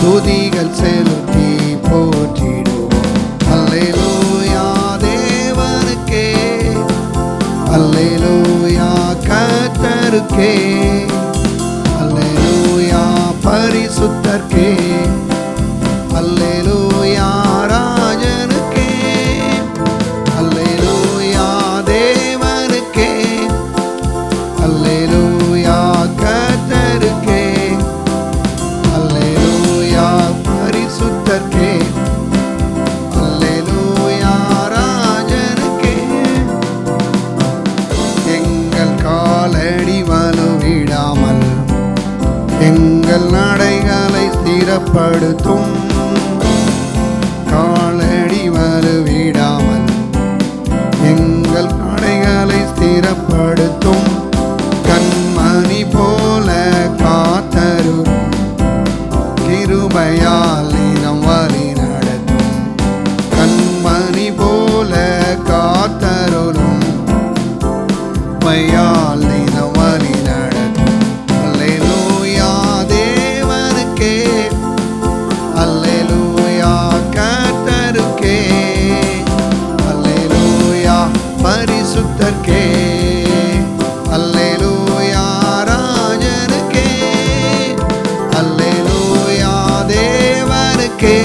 துதிகள் செலுத்தி போற்றிடுவோம். அல்லேலூயா தேவனுக்கே, அல்லேலூயா கர்த்தருக்கே, அல்லேலூயா பரிசுத்தர்க்கே, அல்லேலூயா ராஜனுக்கே, அல்லேலூயா தேவனுக்கே, அல்லேலூயா கர்த்தருக்கே, அல்லேலூயா பரிசுத்தர்க்கே, அல்லேலூயா ராஜனுக்கே. எங்கள் காலடி வலுவிடாமல் எங்கள் நடைகளை ஸ்திரப்படுத்தும், காலடி வலுவிடாமல் எங்கள் நடைகளை ஸ்திரப்படுத்தும், கண்மணி போல காத்தருளும், கிருபையால் நிறம் வழி நடத்தும், கண்மணி போல காத்தருளும், கிருபையால் நிறம் வழி நடத்தும். அல்லேலூயா தேவனுக்கே, அல்லேலூயா கர்த்தருக்கே, அல்லேலூயா பரிசுத்தர்க்கே, அல்லேலூயா ராஜனுக்கே, அல்லேலூயா தேவனுக்கே,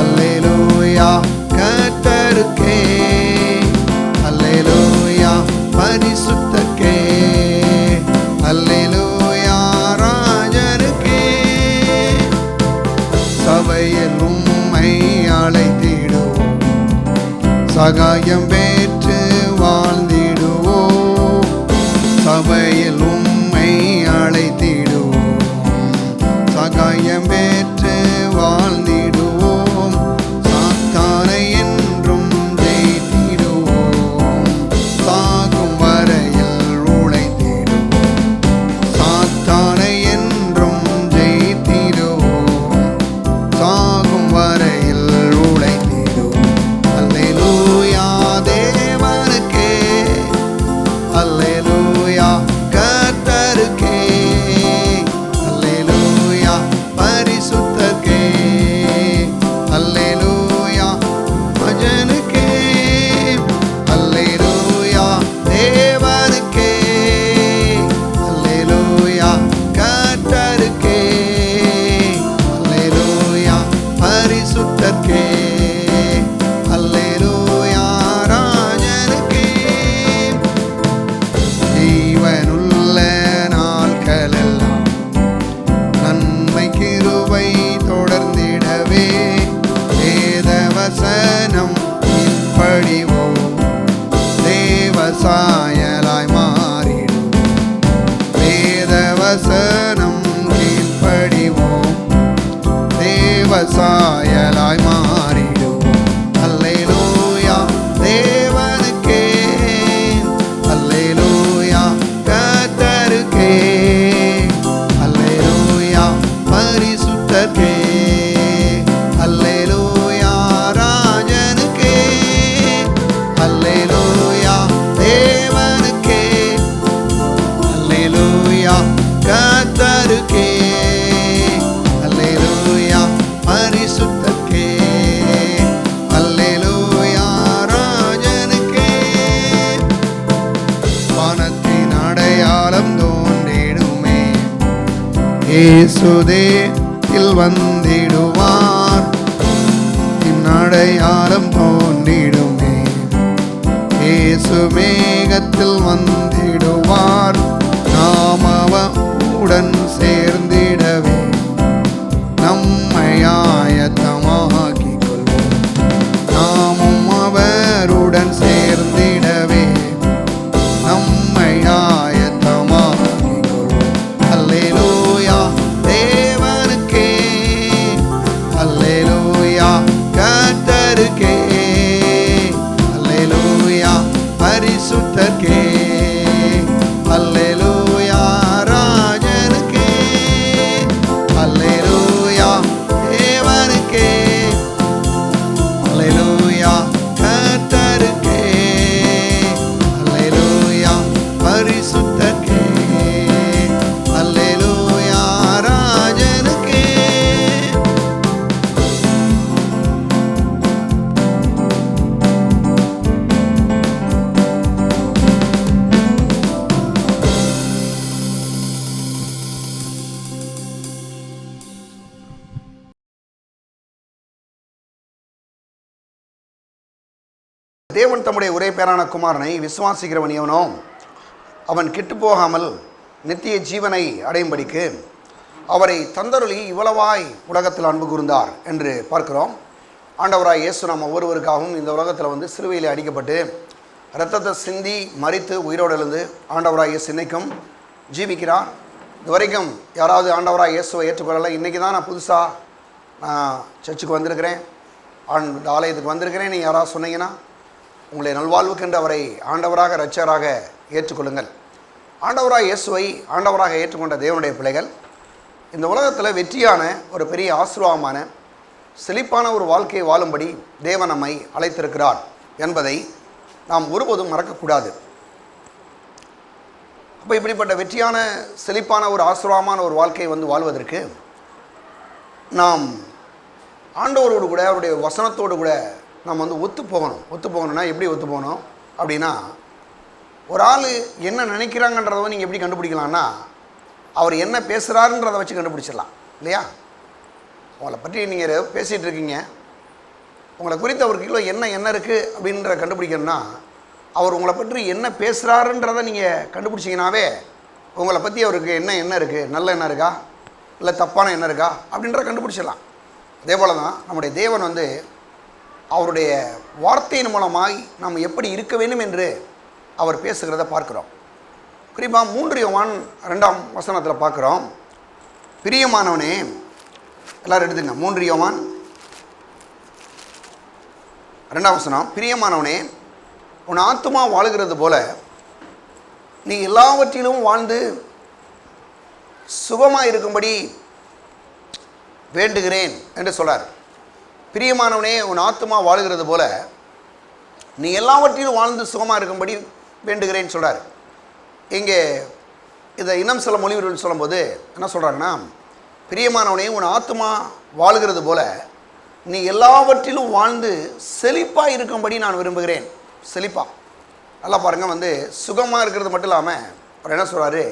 அல்லேலூயா கர்த்தருக்கே, அல்லேலூயா பரிசுத்தர்க்கே, அல்லேலூயா ராஜனுக்கே. சபையில் உம்மை அழைத்திடுவோம், சகாயம் பெற்று வாழ்ந்திடுவோம், சபையில் உம்மை அழைத்திடுவோம், சகாயம் பெற்று வாழ்ந்திடுவோம், சாத்தானை என்றும் ஜெயித்திடுவோம், சாகும் வரையில் உழைத்திடுவோம், சாத்தானை என்றும் ஜெயித்திடுவோம், சாகும் வரையில் உழைத்திடுவோம். அல்லேலூயா தேவனுக்கே, அல்லேலூயா கர்த்தருக்கே, அல்லேலூயா பரிசுத்தர்க்கே, அல்லேலூயா ராஜனுக்கே, அல்லேலூயா தேவனுக்கே, அல்லேலூயா கர்த்தருக்கே, அல்லேலூயா பரிசுத்தர்க்கே, அல்லேலூயா ராஜனுக்கே. ஜீவனுள்ள நாட்களெல்லாம் நன்மை கிருபை தொடர்ந்திடவே, வேதவசனம் இப்படிவோம், தேவசாயலாய் மாறிடுவோம், வேதவசனம் கீழ்ப்படிவோம், தேவசாயலாய் மாறிடுவோம். அல்லேலூயா தேவனுக்கே, அல்லேலூயா கர்த்தருக்கே, அல்லேலூயா பரிசுத்தர்க்கே, அல்லேலூயா ராஜனுக்கே, அல்லேலூயா தேவனுக்கே, அல்லேலூயா கர்த்தருக்கே, அல்லேலூயா பரிசுத்தர்க்கே, அல்லேலூயா ராஜனுக்கே. வானத்தின் அடையாளம் தோன்றிடுமே, இயேசுதேவில் வந்திடுவார், அடையாளம் தோன்றிடுமே, இயேசு மேகத்தில் வந்திடுவார், நாம் அவருடன் சேர்ந்திடவே நம்மை ஆயத்தமாக்கிக் கொள்வோம், நாமும் அவருடன் சேர்ந்திடவே நம்மை ஆயத்தமாக்கிக் கொள்வோம். அல்லேலூயா தேவனுக்கே, அல்லேலூயா கர்த்தருக்கே, அல்லேலூயா பரிசுத்தர்க்கே, அல்லேலூயா ராஜனுக்கே, அல்லேலூயா தேவனுக்கே, தேவன் தம்முடைய ஒரே பேரான குமாரனை விசுவாசிக்கிறவன் எவனோ அவன் கெட்டு போகாமல் நித்திய ஜீவனை அடையும்படிக்கு அவரை தந்தருளி இவ்வளவாய் உலகத்தில் அன்பு கூர்ந்தார் என்று பார்க்கிறோம். ஆண்டவராய் இயேசு நாம் ஒவ்வொருவருக்காகவும் இந்த உலகத்தில் சிலுவையில் அடிக்கப்பட்டு இரத்தத்தை சிந்தி மரித்து உயிரோடு எழுந்து ஆண்டவராய் இயேசு இன்னைக்கும் ஜீவிக்கிறார். இது வரைக்கும் யாராவது ஆண்டவராய் இயேசுவை ஏற்றுக்கொள்ளலை, இன்றைக்கி தான் நான் புதுசாக சர்ச்சுக்கு வந்திருக்கிறேன், இந்த ஆலயத்துக்கு வந்திருக்கிறேன், நீங்கள் யாராவது சொன்னீங்கன்னா உங்களை நல்வாழ்வுக்கென்று அவரை ஆண்டவராக இரட்சகராக ஏற்றுக்கொள்ளுங்கள். ஆண்டவராக இயேசுவை ஆண்டவராக ஏற்றுக்கொண்ட தேவனுடைய பிள்ளைகள் இந்த உலகத்தில் வெற்றியான ஒரு பெரிய ஆசீர்வாதமான செழிப்பான ஒரு வாழ்க்கையை வாழும்படி தேவன் நம்மை அழைத்திருக்கிறார் என்பதை நாம் ஒருபோதும் மறக்கக்கூடாது. அப்போ இப்படிப்பட்ட வெற்றியான செழிப்பான ஒரு ஆசீர்வாதமான ஒரு வாழ்க்கையை வாழ்வதற்கு நாம் ஆண்டவரோடு கூட அவருடைய வசனத்தோடு கூட நாம் ஒத்து போகணும்னா எப்படி ஒத்து போகணும் அப்படின்னா, ஒரு ஆள் என்ன நினைக்கிறாங்கன்றதை நீங்கள் எப்படி கண்டுபிடிக்கலாம்னா, அவர் என்ன பேசுகிறாருன்றதை வச்சு கண்டுபிடிச்சிடலாம் இல்லையா? உங்களை பற்றி நீங்கள் பேசிகிட்டு இருக்கீங்க, உங்களை குறித்து அவருக்கு என்ன இருக்குது அப்படின்ற கண்டுபிடிக்கணும்னா, அவர் உங்களை பற்றி என்ன பேசுகிறாருன்றதை நீங்கள் கண்டுபிடிச்சிங்கனாவே உங்களை பற்றி அவருக்கு என்ன இருக்குது, நல்ல எண்ணம் இருக்கா இல்லை தப்பான எண்ணம் இருக்கா அப்படின்றத கண்டுபிடிச்சிடலாம். அதே போல் தான் நம்முடைய தேவன் அவருடைய வார்த்தையின் மூலமாய் நாம் எப்படி இருக்க வேண்டும் என்று அவர் பேசுகிறத பார்க்குறோம். குறிப்பாக 3 யோவான் 2 பார்க்குறோம். பிரியமானவனே, எல்லோரும் எடுத்துங்க, 3 யோவான் 2 பிரியமானவனே, உன் ஆத்துமா வாழுகிறது போல நீ எல்லாவற்றிலும் வாழ்ந்து சுகமாக இருக்கும்படி வேண்டுகிறேன் என்று சொல்கிறார். பிரியமானவனே, உன் ஆத்துமா வாழுகிறது போல நீ எல்லாவற்றிலும் வாழ்ந்து சுகமாக இருக்கும்படி வேண்டுகிறேன்னு சொல்கிறார். இங்கே இதை இன்னும் சில மொழிகள் சொல்லும்போது என்ன சொல்கிறாருன்னா, பிரியமானவனே, உன் ஆத்துமா வாழுகிறது போல நீ எல்லாவற்றிலும் வாழ்ந்து செழிப்பாக இருக்கும்படி நான் விரும்புகிறேன். செழிப்பாக நல்லா பாருங்கள், சுகமாக இருக்கிறது மட்டும் இல்லாமல் அவர் என்ன சொல்கிறாரு,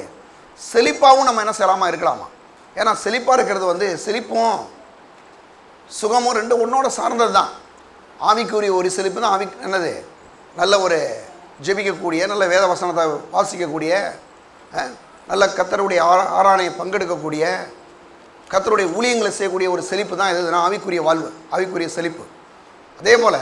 செழிப்பாகவும் நம்ம என்ன செய்யலாமா இருக்கலாமா. ஏன்னா செழிப்பாக இருக்கிறது செழிப்பும் சுகமும் ரெண்டும் ஒன்றோட சார்ந்தது தான். ஆவிக்குரிய ஒரு செழிப்பு தான் என்னது, நல்ல ஒரு ஜெபிக்கக்கூடிய, நல்ல வேத வசனத்தை வாசிக்கக்கூடிய, நல்ல கர்த்தருடைய ஆராதனையை பங்கெடுக்கக்கூடிய, கர்த்தருடைய ஊழியங்களை செய்யக்கூடிய ஒரு செழிப்பு தான் எதுனா ஆவிக்குரிய வாழ்வு, ஆவிக்குரிய செழிப்பு. அதே போல்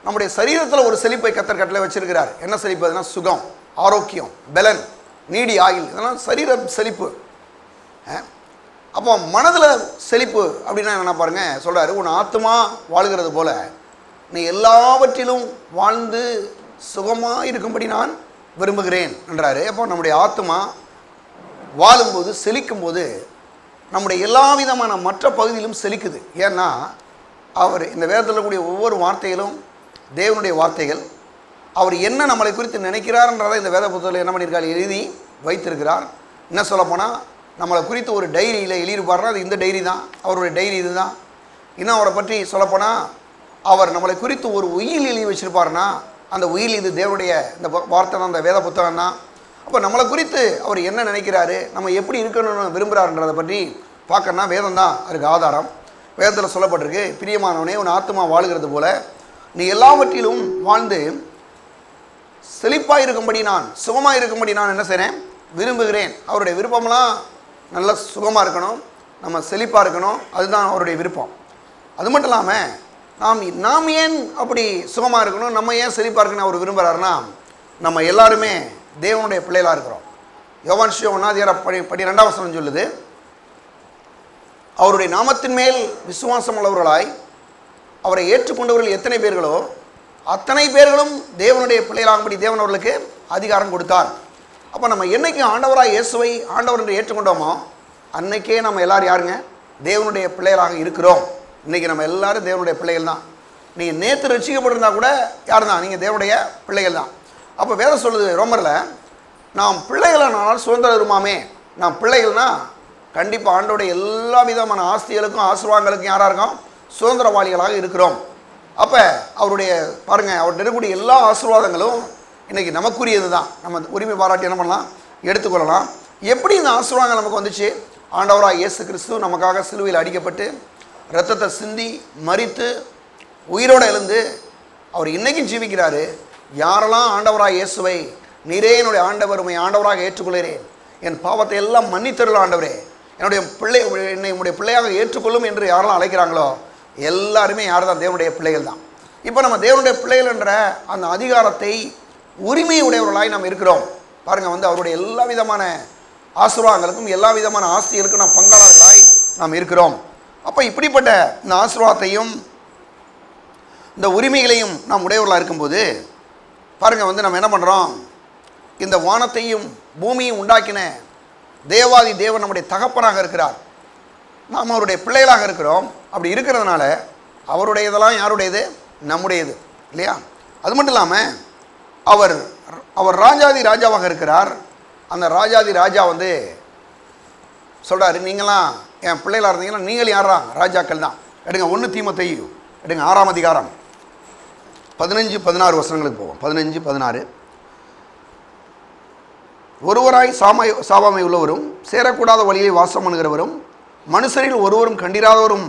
நம்முடைய சரீரத்தில் ஒரு செழிப்பை கர்த்தர் கட்டளை வச்சிருக்கிறார். என்ன செழிப்பு? அதுனா சுகம், ஆரோக்கியம், பலன், நீடி ஆயுள், இதெல்லாம் சரீர செழிப்பு. அப்போ மனதில் செழிப்பு அப்படின்னா என்ன பாருங்கள், சொல்கிறாரு, உன் ஆத்துமா வாழ்கிறது போல நீ எல்லாவற்றிலும் வாழ்ந்து சுகமாக இருக்கும்படி நான் விரும்புகிறேன் என்றார். அப்போ நம்முடைய ஆத்துமா வாழும்போது செழிக்கும்போது நம்முடைய எல்லா விதமான மற்ற பகுதியிலும் செழிக்குது. ஏன்னா அவர் இந்த வேதத்தில் கூடிய ஒவ்வொரு வார்த்தைகளும் தேவனுடைய வார்த்தைகள். அவர் என்ன நம்மளை குறித்து நினைக்கிறார்ன்றதை இந்த வேத புத்தகத்தில் என்ன பண்ணியிருக்கார், எழுதி வைத்திருக்கிறார். என்ன சொல்லப்போனால் நம்மளை குறித்து ஒரு டைரியில் எழுதியிருப்பார்னா அது இந்த டைரி தான், அவருடைய டைரி இது தான். இன்னும் அவரை பற்றி சொல்லப்போனால் அவர் நம்மளை குறித்து ஒரு உயில் எழுதி வச்சுருப்பார்னா அந்த உயில் இது தேவனுடைய இந்த வார்த்தை தான், அந்த வேத புத்தகம் தான். அப்போ நம்மளை குறித்து அவர் என்ன நினைக்கிறாரு, நம்ம எப்படி இருக்கணும்னு விரும்புகிறாருன்றதை பற்றி பார்க்கணுன்னா வேதம் தான் அதுக்கு ஆதாரம். வேதத்தில் சொல்லப்பட்டிருக்கு, பிரியமானவனே, உன் ஆத்துமா வாழுகிறது போல நீ எல்லாவற்றிலும் வாழ்ந்து செழிப்பாக இருக்கும்படி நான் சுகமாக இருக்கும்படி நான் என்ன செய்கிறேன், விரும்புகிறேன். அவருடைய விருப்பம்லாம் நல்ல சுகமாக இருக்கணும், நம்ம செழிப்பாக இருக்கணும், அதுதான் அவருடைய விருப்பம். அது மட்டும் இல்லாமல் நாம் ஏன் அப்படி சுகமாக இருக்கணும், நம்ம ஏன் செழிப்பாக இருக்கணும் அவர் விரும்புகிறாருன்னா, நம்ம எல்லாருமே தேவனுடைய பிள்ளைகளாக இருக்கிறோம். யோவான் 1:12 சொல்லுது, அவருடைய நாமத்தின் மேல் விசுவாசம் உள்ளவர்களாய் அவரை ஏற்றுக்கொண்டவர்கள் எத்தனை பேர்களோ அத்தனை பேர்களும் தேவனுடைய பிள்ளைகளாகும்படி தேவன் அவர்களுக்கு அதிகாரம் கொடுத்தார். அப்போ நம்ம என்றைக்கு ஆண்டவராக இயேசுவை ஆண்டவர் என்று ஏற்றுக்கொண்டோமோ அன்னைக்கே நம்ம எல்லோரும் யாருங்க, தேவனுடைய பிள்ளைகளாக இருக்கிறோம். இன்றைக்கி நம்ம எல்லோரும் தேவனுடைய பிள்ளைகள் தான். நீங்கள் நேற்று ரட்சிக்கப்பட்டிருந்தால் கூட யார் தான், நீங்கள் தேவனுடைய பிள்ளைகள் தான். அப்போ வேதம் சொல்லுது ரோமரில், நாம் பிள்ளைகளானால் சுதந்திரமாமே. நாம் பிள்ளைகள்னால் கண்டிப்பாக ஆண்டோடைய எல்லா விதமான ஆஸ்திகளுக்கும் ஆசீர்வாதங்களுக்கும் யாராக இருக்கோம், சுதந்திரவாளிகளாக இருக்கிறோம். அப்போ அவருடைய பாருங்கள், அவர்கிட்ட இருக்கக்கூடிய எல்லா ஆசீர்வாதங்களும் இன்றைக்கி நமக்குரியது தான். நம்ம உரிமை பாராட்டி என்ன பண்ணலாம், எடுத்துக்கொள்ளலாம். எப்படி இந்த ஆசீர்வாதங்கள் நமக்கு வந்துச்சு, ஆண்டவராக இயேசு கிறிஸ்து நமக்காக சிலுவையில் அடிக்கப்பட்டு இரத்தத்தை சிந்தி மரித்து உயிரோடு எழுந்து அவர் இன்னைக்கும் ஜீவிக்கிறாரு. யாரெல்லாம் ஆண்டவராக இயேசுவை நீரே என்னுடைய ஆண்டவர், உம்மை ஆண்டவராக ஏற்றுக்கொள்கிறேன், என் பாவத்தை எல்லாம் மன்னித்தருள் ஆண்டவரே, என்னுடைய என்னை உடைய பிள்ளையாக ஏற்றுக்கொள்ளும் என்று யாரெல்லாம் அழைக்கிறாங்களோ எல்லாருமே யார் தான்? தேவனுடைய பிள்ளைகள் தான். இப்போ நம்ம தேவனுடைய பிள்ளைகள் என்ற அந்த அதிகாரத்தை, உரிமை உடையவர்களாய் நாம் இருக்கிறோம். பாருங்கள், அவருடைய எல்லா விதமான ஆசீர்வாதங்களுக்கும் எல்லா விதமான ஆஸ்திகளுக்கும் நாம் பங்காளர்களாய் நாம் இருக்கிறோம். அப்போ இப்படிப்பட்ட இந்த ஆசீர்வாதத்தையும் இந்த உரிமைகளையும் நாம் உடையவர்களாக இருக்கும்போது பாருங்கள், நம்ம என்ன பண்ணுறோம்? இந்த வானத்தையும் பூமியும் உண்டாக்கின தேவாதி தேவன் நம்முடைய தகப்பனாக இருக்கிறார். நாம் அவருடைய பிள்ளைகளாக இருக்கிறோம். அப்படி இருக்கிறதுனால அவருடையதெல்லாம் யாருடையது? நம்முடையது இல்லையா? அது மட்டும் இல்லாமல் அவர் ராஜாதி ராஜாவாக இருக்கிறார். அந்த ராஜாதி ராஜா சொல்கிறாரு, நீங்களாம் என் பிள்ளைகளாக இருந்தீங்கன்னா நீங்கள் யாரா? ராஜாக்கள் தான். எடுங்க 1 தீமோத்தேயு எடுங்க 6ஆம் அதிகாரம் 15-16 வசனங்களுக்கு போவோம். 15-16. ஒருவராய் சாவாமை உள்ளவரும் சேரக்கூடாத வழியை வாசம் பண்ணுகிறவரும் மனுஷரில் ஒருவரும் கண்டிராதவரும்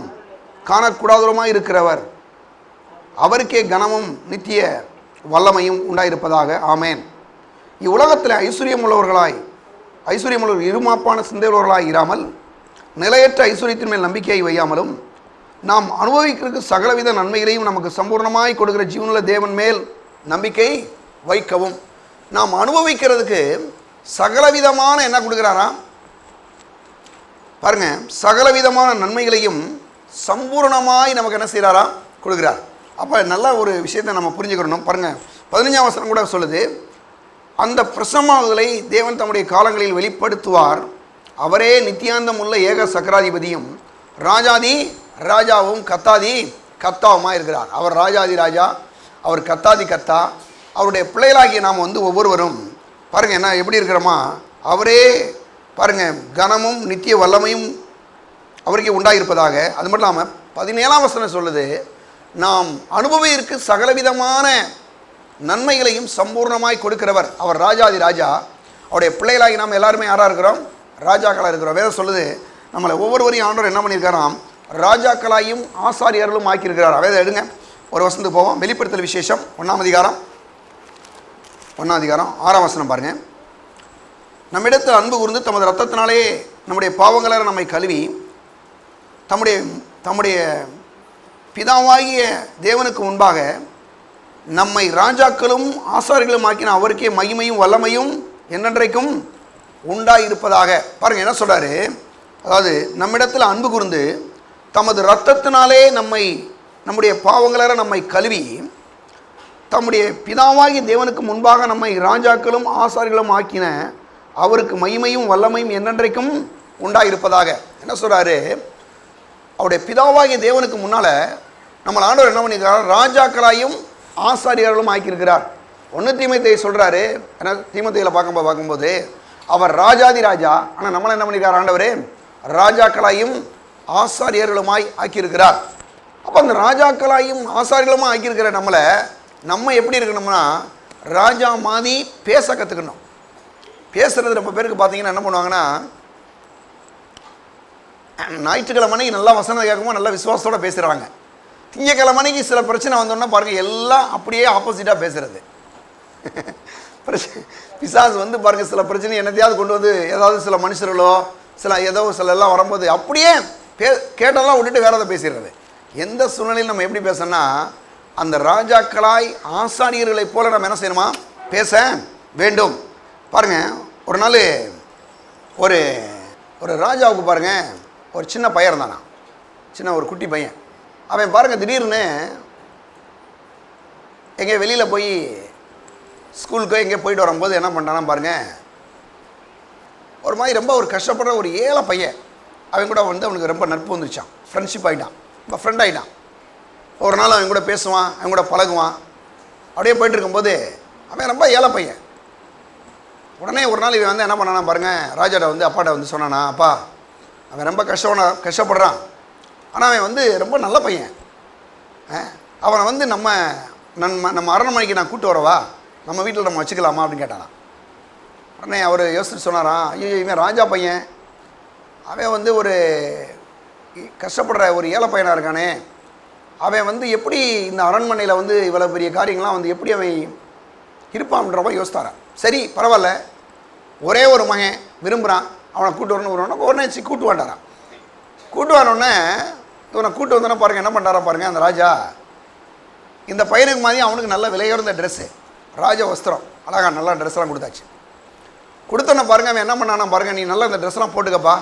காணக்கூடாதவருமாய் இருக்கிறவர், அவருக்கே கனமும் நித்திய வல்லமையும் உண்டாயிருப்பதாக. ஆமேன். இவ்வுலகத்தில் ஐஸ்வர்யமுள்ளவர் இருமாப்பான சிந்தையுள்ளவர்களாய் இராமல் நிலையற்ற ஐஸ்வர்யத்தின் மேல் நம்பிக்கையை வையாமலும் நாம் அனுபவிக்கிறதுக்கு சகலவித நன்மைகளையும் நமக்கு சம்பூர்ணமாய் கொடுக்கிற ஜீவனுள்ள தேவன் மேல் நம்பிக்கை வைக்கவும். நாம் அனுபவிக்கிறதுக்கு சகலவிதமான என்ன கொடுக்குறாராம்? பாருங்க, சகலவிதமான நன்மைகளையும் சம்பூர்ணமாய் நமக்கு என்ன செய்கிறாராம்? கொடுக்குறார். அப்போ நல்ல ஒரு விஷயத்தை நம்ம புரிஞ்சுக்கணும். பாருங்கள், 15ஆம் வசனம் கூட சொல்லுது, அந்த பிரசமாவுதலை தேவன் தம்முடைய காலங்களில் வெளிப்படுத்துவார். அவரே நித்தியாந்தம் உள்ள ஏக சக்கராதிபதியும் ராஜாதி ராஜாவும் கத்தாதி கத்தாவுமாக இருக்கிறார். அவர் ராஜாதி ராஜா, அவர் கத்தாதி கத்தா. அவருடைய பிள்ளைகளாகிய நாம் ஒவ்வொருவரும் பாருங்கள் என்ன எப்படி இருக்கிறோமா? அவரே பாருங்கள் கனமும் நித்திய வல்லமையும் அவருக்கே உண்டாயிருப்பதாக. அது மட்டும் இல்லாமல் 17ஆம் வசனம் சொல்லுது, நாம் அனுபவிற்கு சகலவிதமான நன்மைகளையும் சம்பூர்ணமாய் கொடுக்கிறவர். அவர் ராஜாதி ராஜா. அவருடைய பிள்ளைகளாகி நாம் எல்லாருமே யாராக இருக்கிறோம்? ராஜாக்களாக இருக்கிறோம். வேதம் சொல்லுது, நம்மளை ஒவ்வொருவரையும் ஆண்டவர் என்ன பண்ணியிருக்காராம்? ராஜாக்களாயும் ஆசாரியர்களும் ஆக்கியிருக்கிறார். வேதம் எடுங்க, ஒரு வசனத்துக்கு போவோம். வெளிப்படுத்தல் விசேஷம் 1ஆம் அதிகாரம் 6ஆம் வசனம் பாருங்கள். நம்மிடத்தில் அன்பு கூர்ந்து தமது ரத்தத்தினாலே நம்முடைய பாவங்களை நம்மை கழுவி தம்முடைய பிதாவாகிய தேவனுக்கு முன்பாக நம்மை ராஜாக்களும் ஆசாரிகளும் ஆக்கின அவருக்கே மகிமையும் வல்லமையும் என்னென்றைக்கும் உண்டாயிருப்பதாக. பாருங்கள் என்ன சொல்கிறாரு? அதாவது நம்மிடத்தில் அன்பு கூர்ந்து தமது இரத்தத்தினாலே நம்முடைய பாவங்களை நம்மை கழுவி தம்முடைய பிதாவாகிய தேவனுக்கு முன்பாக நம்மை ராஜாக்களும் ஆசாரிகளும் ஆக்கின அவருக்கு மகிமையும் வல்லமையும் என்னென்றைக்கும் உண்டாயிருப்பதாக. என்ன சொல்கிறாரு? அவருடைய பிதாவாகிய தேவனுக்கு முன்னால் நம்ம ஆண்டவர் என்ன பண்ணியிருக்கிறார்? ராஜாக்களாயும் ஆசாரியர்களும் ஆக்கியிருக்கிறார். 1 தீமோத்தேயு சொல்கிறாரு. ஏன்னா தீமோத்தேயுல பார்க்கும்போது அவர் ராஜாதி ராஜா, ஆனால் நம்மளை என்ன பண்ணியிருக்கார்? ஆண்டவர் ராஜாக்களாயும் ஆசாரியர்களுமாய் ஆக்கியிருக்கிறார். அப்போ அந்த ராஜாக்களாயும் ஆசாரியர்களுமாய் ஆக்கியிருக்கிற நம்ம எப்படி இருக்கணும்னா ராஜா மாதிரி பேச கற்றுக்கணும். பேசுகிறது ரொம்ப பேருக்கு பார்த்தீங்கன்னா என்ன பண்ணுவாங்கன்னா, ஞாயிற்றுக்கிழமைக்கு நல்லா வசனம் கேட்கும்போது நல்லா விசுவாசத்தோடு பேசுகிறாங்க. திங்கக்கிழமைக்கு சில பிரச்சனை வந்தோன்னா பாருங்கள் எல்லாம் அப்படியே ஆப்போசிட்டாக பேசுகிறது. பிசாசு பாருங்கள் சில பிரச்சனை என்னத்தையாவது கொண்டு ஏதாவது சில மனுஷர்களோ சில எல்லாம் வரும்போது அப்படியே கேட்டெல்லாம் விட்டுட்டு வேற எதை பேசிடுறது. எந்த சூழ்நிலையில் நம்ம எப்படி பேசணும்னா அந்த ராஜாக்களாய் ஆசாரியர்களைப் போல நம்ம என்ன செய்யணுமா? பேச வேண்டும். பாருங்கள், ஒரு நாள் ஒரு ராஜாவுக்கு பாருங்கள் ஒரு சின்ன பையன் இருந்தானா, சின்ன ஒரு குட்டி பையன். அவன் பாருங்கள் திடீர்னு எங்கே வெளியில் போய் ஸ்கூலுக்கோ எங்கேயோ போயிட்டு வரும்போது என்ன பண்ணுறான்னா பாருங்கள், ஒரு மாதிரி ரொம்ப ஒரு கஷ்டப்படுற ஒரு ஏழை பையன். அவன் கூட அவனுக்கு ரொம்ப நட்பு வந்துருச்சான், ஃப்ரெண்ட்ஷிப் ஆகிட்டான், ரொம்ப ஃப்ரெண்ட் ஆகிட்டான். ஒரு நாள் அவன் கூட பேசுவான், அவன் கூட பழகுவான். அப்படியே போயிட்டு இருக்கும்போது அவன் ரொம்ப ஏழை பையன். உடனே ஒரு நாள் இவன் என்ன பண்ணானா பாருங்கள், ராஜாட்ட அப்பாட்ட சொன்னானா, அப்பா அவன் ரொம்ப கஷ்டப்படுறான், ஆனால் அவன் ரொம்ப நல்ல பையன், அவனை நம்ம அரண்மனைக்கு நான் கூப்பிட்டு வரவா, நம்ம வீட்டில் நம்ம வச்சுக்கலாமா அப்படின்னு கேட்டானா. உடனே அவர் யோசிச்சு சொன்னாராம், ஐயோ இவன் ராஜா பையன், அவன் ஒரு கஷ்டப்படுற ஒரு ஏழை பையனாக இருக்கானே, அவன் வந்து எப்படி இந்த அரண்மனையில் வந்து இவ்வளோ பெரிய காரியங்கள்லாம் வந்து எப்படி அவன் இருப்பான்றப்ப யோசித்தாரான். சரி பரவாயில்ல, ஒரே ஒரு மகன் விரும்புகிறான், அவனை கூட்டு வரணும் வருவான், உடனே கூட்டு வாண்டாரான். கூட்டு வரணுன்னே இவனை கூட்டு வந்தோன்னா பாருங்கள் என்ன பண்ணுறாரா பாருங்கள் அந்த ராஜா. இந்த பையனுக்கு மாதிரி அவனுக்கு நல்ல விலையுறந்த ட்ரெஸ்ஸு, ராஜ வஸ்திரம், அழகாக நல்லா ட்ரெஸ்லாம் கொடுத்தாச்சு. கொடுத்தோன்னே பாருங்கள் அவன் என்ன பண்ணானா பாருங்கள், நீ நல்லா இந்த ட்ரெஸ்லாம் போட்டுக்கப்பா,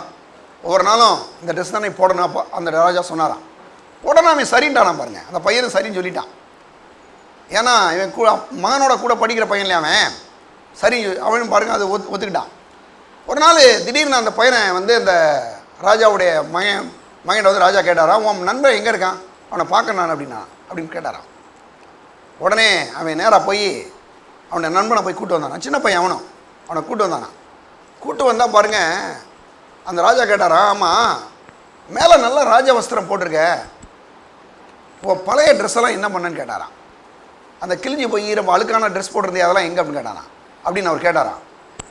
ஒவ்வொரு நாளும் இந்த ட்ரெஸ் தானே போடணும். அப்போ அந்த ராஜா சொன்னாரான். உடனே அவன் சரின்ட்டானா பாருங்கள், அந்த பையனை சரின்னு சொல்லிட்டான். ஏன்னா இவன் மகனோட கூட படிக்கிற பையன்லையே அவன் சரி, அவன் பாருங்கள் அதை ஒத்துக்கிட்டான். ஒரு நாள் திடீர்னு அந்த பையனை வந்து இந்த ராஜாவுடைய மகன்கிட்ட வந்து ராஜா கேட்டாரான், உன் நண்பன் எங்கே இருக்கான், அவனை பார்க்க நான் அப்படின்னு கேட்டாரான். உடனே அவன் நேராக போய் அவனோட நண்பனை போய் கூட்டு வந்தானா, சின்ன பையன் அவனை கூட்டு வந்தானா. கூட்டு வந்தால் பாருங்கள் அந்த ராஜா கேட்டாரான், ஆமாம் மேலே நல்ல ராஜ வஸ்திரம் போட்டிருக்க, உன் பழைய ட்ரெஸ்ஸெல்லாம் என்ன பண்ணேன்னு கேட்டாரான். அந்த கிழிஞ்சி போய் ரொம்ப அழுக்கான ட்ரெஸ் போட்டிருந்தே அதெல்லாம் எங்கே அப்படின்னு கேட்டானா. அப்படின்னு அவர் கேட்டாரான்.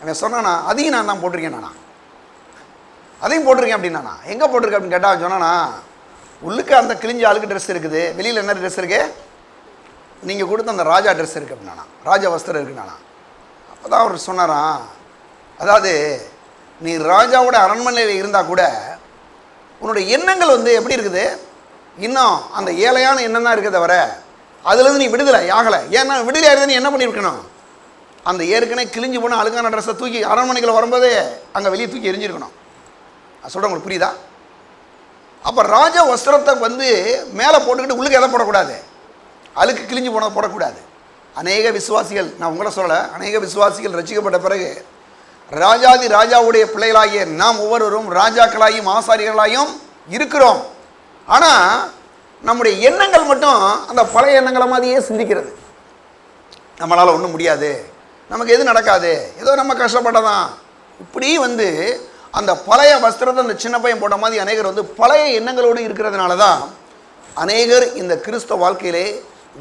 அவன் சொன்னானா, அதையும் நான் தான் போட்டிருக்கேன் நானா, அதையும் போட்டிருக்கேன் அப்படின்னா. எங்கே போட்டிருக்கேன் அப்படின்னு கேட்டால் சொன்னானா, உள்ளுக்கு அந்த கிழிஞ்சி அழுக்கு ட்ரெஸ் இருக்குது, வெளியில் என்ன ட்ரெஸ் இருக்கு, நீங்கள் கொடுத்த அந்த ராஜா ட்ரெஸ் இருக்குது அப்படின்னா, ராஜா வஸ்திரம் இருக்குண்ணா. அப்போ தான் அவர் சொன்னாரான், அதாவது நீ ராஜாவோட அரண்மனையில் இருந்தால் கூட உன்னுடைய எண்ணங்கள் வந்து எப்படி இருக்குது, இன்னும் அந்த ஏழையான எண்ணம் தான் இருக்குது தவிர அதுலேருந்து நீ விடுதலை ஆகலை. ஏன்னா விடுதலை ஆகிறது நீ என்ன பண்ணியிருக்கணும், அந்த ஏற்கனவே கிழிஞ்சு போன அழுக்கான ட்ரெஸ்ஸை தூக்கி அரண்மனைகளை வரும்போதே அங்கே வெளியே தூக்கி எரிஞ்சிருக்கணும். சொல்கிறேன் உங்களுக்கு புரியுதா? அப்போ ராஜ வஸ்திரத்தை வந்து மேலே போட்டுக்கிட்டு உள்ளுக்கு எதை போடக்கூடாது, அழுக்கு கிழிஞ்சு போனதை போடக்கூடாது. அநேக விசுவாசிகள், நான் உங்களை சொல்லலை, அநேக விசுவாசிகள் ரட்சிக்கப்பட்ட பிறகு ராஜாதி ராஜாவுடைய பிள்ளைகளாகிய நாம் ஒவ்வொருவரும் ராஜாக்களாயும் ஆசாரியர்களாயும் இருக்கிறோம். ஆனால் நம்முடைய எண்ணங்கள் மட்டும் அந்த பழைய எண்ணங்களை மாதிரியே சிந்திக்கிறது. நம்மளால் ஒன்றும் முடியாது, நமக்கு எது நடக்காது, ஏதோ நம்ம கஷ்டப்பட்டதான், இப்படி வந்து அந்த பழைய வஸ்திரத்தை அந்த சின்ன பையன் போட்ட மாதிரி அநேகர் வந்து பழைய எண்ணங்களோடு இருக்கிறதுனால தான் அநேகர் இந்த கிறிஸ்தவ வாழ்க்கையிலே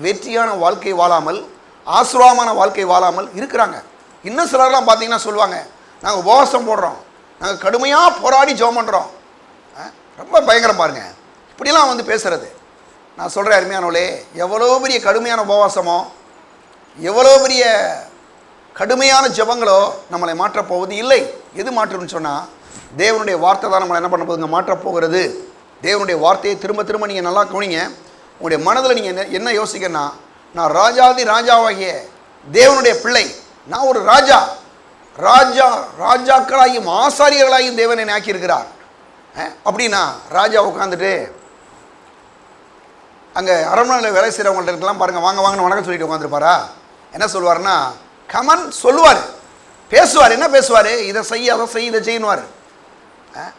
வெற்றியான வாழ்க்கை வாழாமல் ஆசீர்வாதமான வாழ்க்கை வாழாமல் இருக்கிறாங்க. இன்னும் சிலர்லாம் பார்த்தீங்கன்னா சொல்லுவாங்க, நாங்கள் உபவாசம் போடுறோம், நாங்கள் கடுமையாக போராடி ஜெபம் பண்ணுறோம். ரொம்ப பயங்கரம் பாருங்க இப்படிலாம் வந்து பேசுகிறது. நான் சொல்கிறேன் அருமையானவளே, எவ்வளோ பெரிய கடுமையான உபவாசமோ எவ்வளோ பெரிய கடுமையான ஜெபங்களோ நம்மளை மாற்றப்போவது இல்லை. எது மாற்றும்னு சொன்னால் தேவனுடைய வார்த்தை தான் நம்மளை என்ன பண்ண போகுதுங்க, மாற்றப்போகிறது. தேவனுடைய வார்த்தையை திரும்ப திரும்ப நீங்கள் நல்லா கவனிங்க. உங்களுடைய மனதில் நீங்கள் என்ன யோசிக்கன்னா, நான் ராஜாதி ராஜாவாகிய தேவனுடைய பிள்ளை, நான் ஒரு ராஜாக்களாயும் ஆசாரியர்களாயும் தேவனை ஆக்கியிருக்கிறார். அப்படின்னா ராஜா உட்காந்துட்டு அங்கே அரண்மனையில் வேலை செய்கிறவங்கள்ட்ட இருக்கலாம் பாருங்கள், வாங்க வாங்கன்னு வணக்கம் சொல்லிட்டு உட்காந்துருப்பாரா? என்ன சொல்லுவார்னா, கமன் சொல்லுவார், பேசுவார். என்ன பேசுவார், இதை செய்ய அதை செய்ய இதை செய்யணுவார்.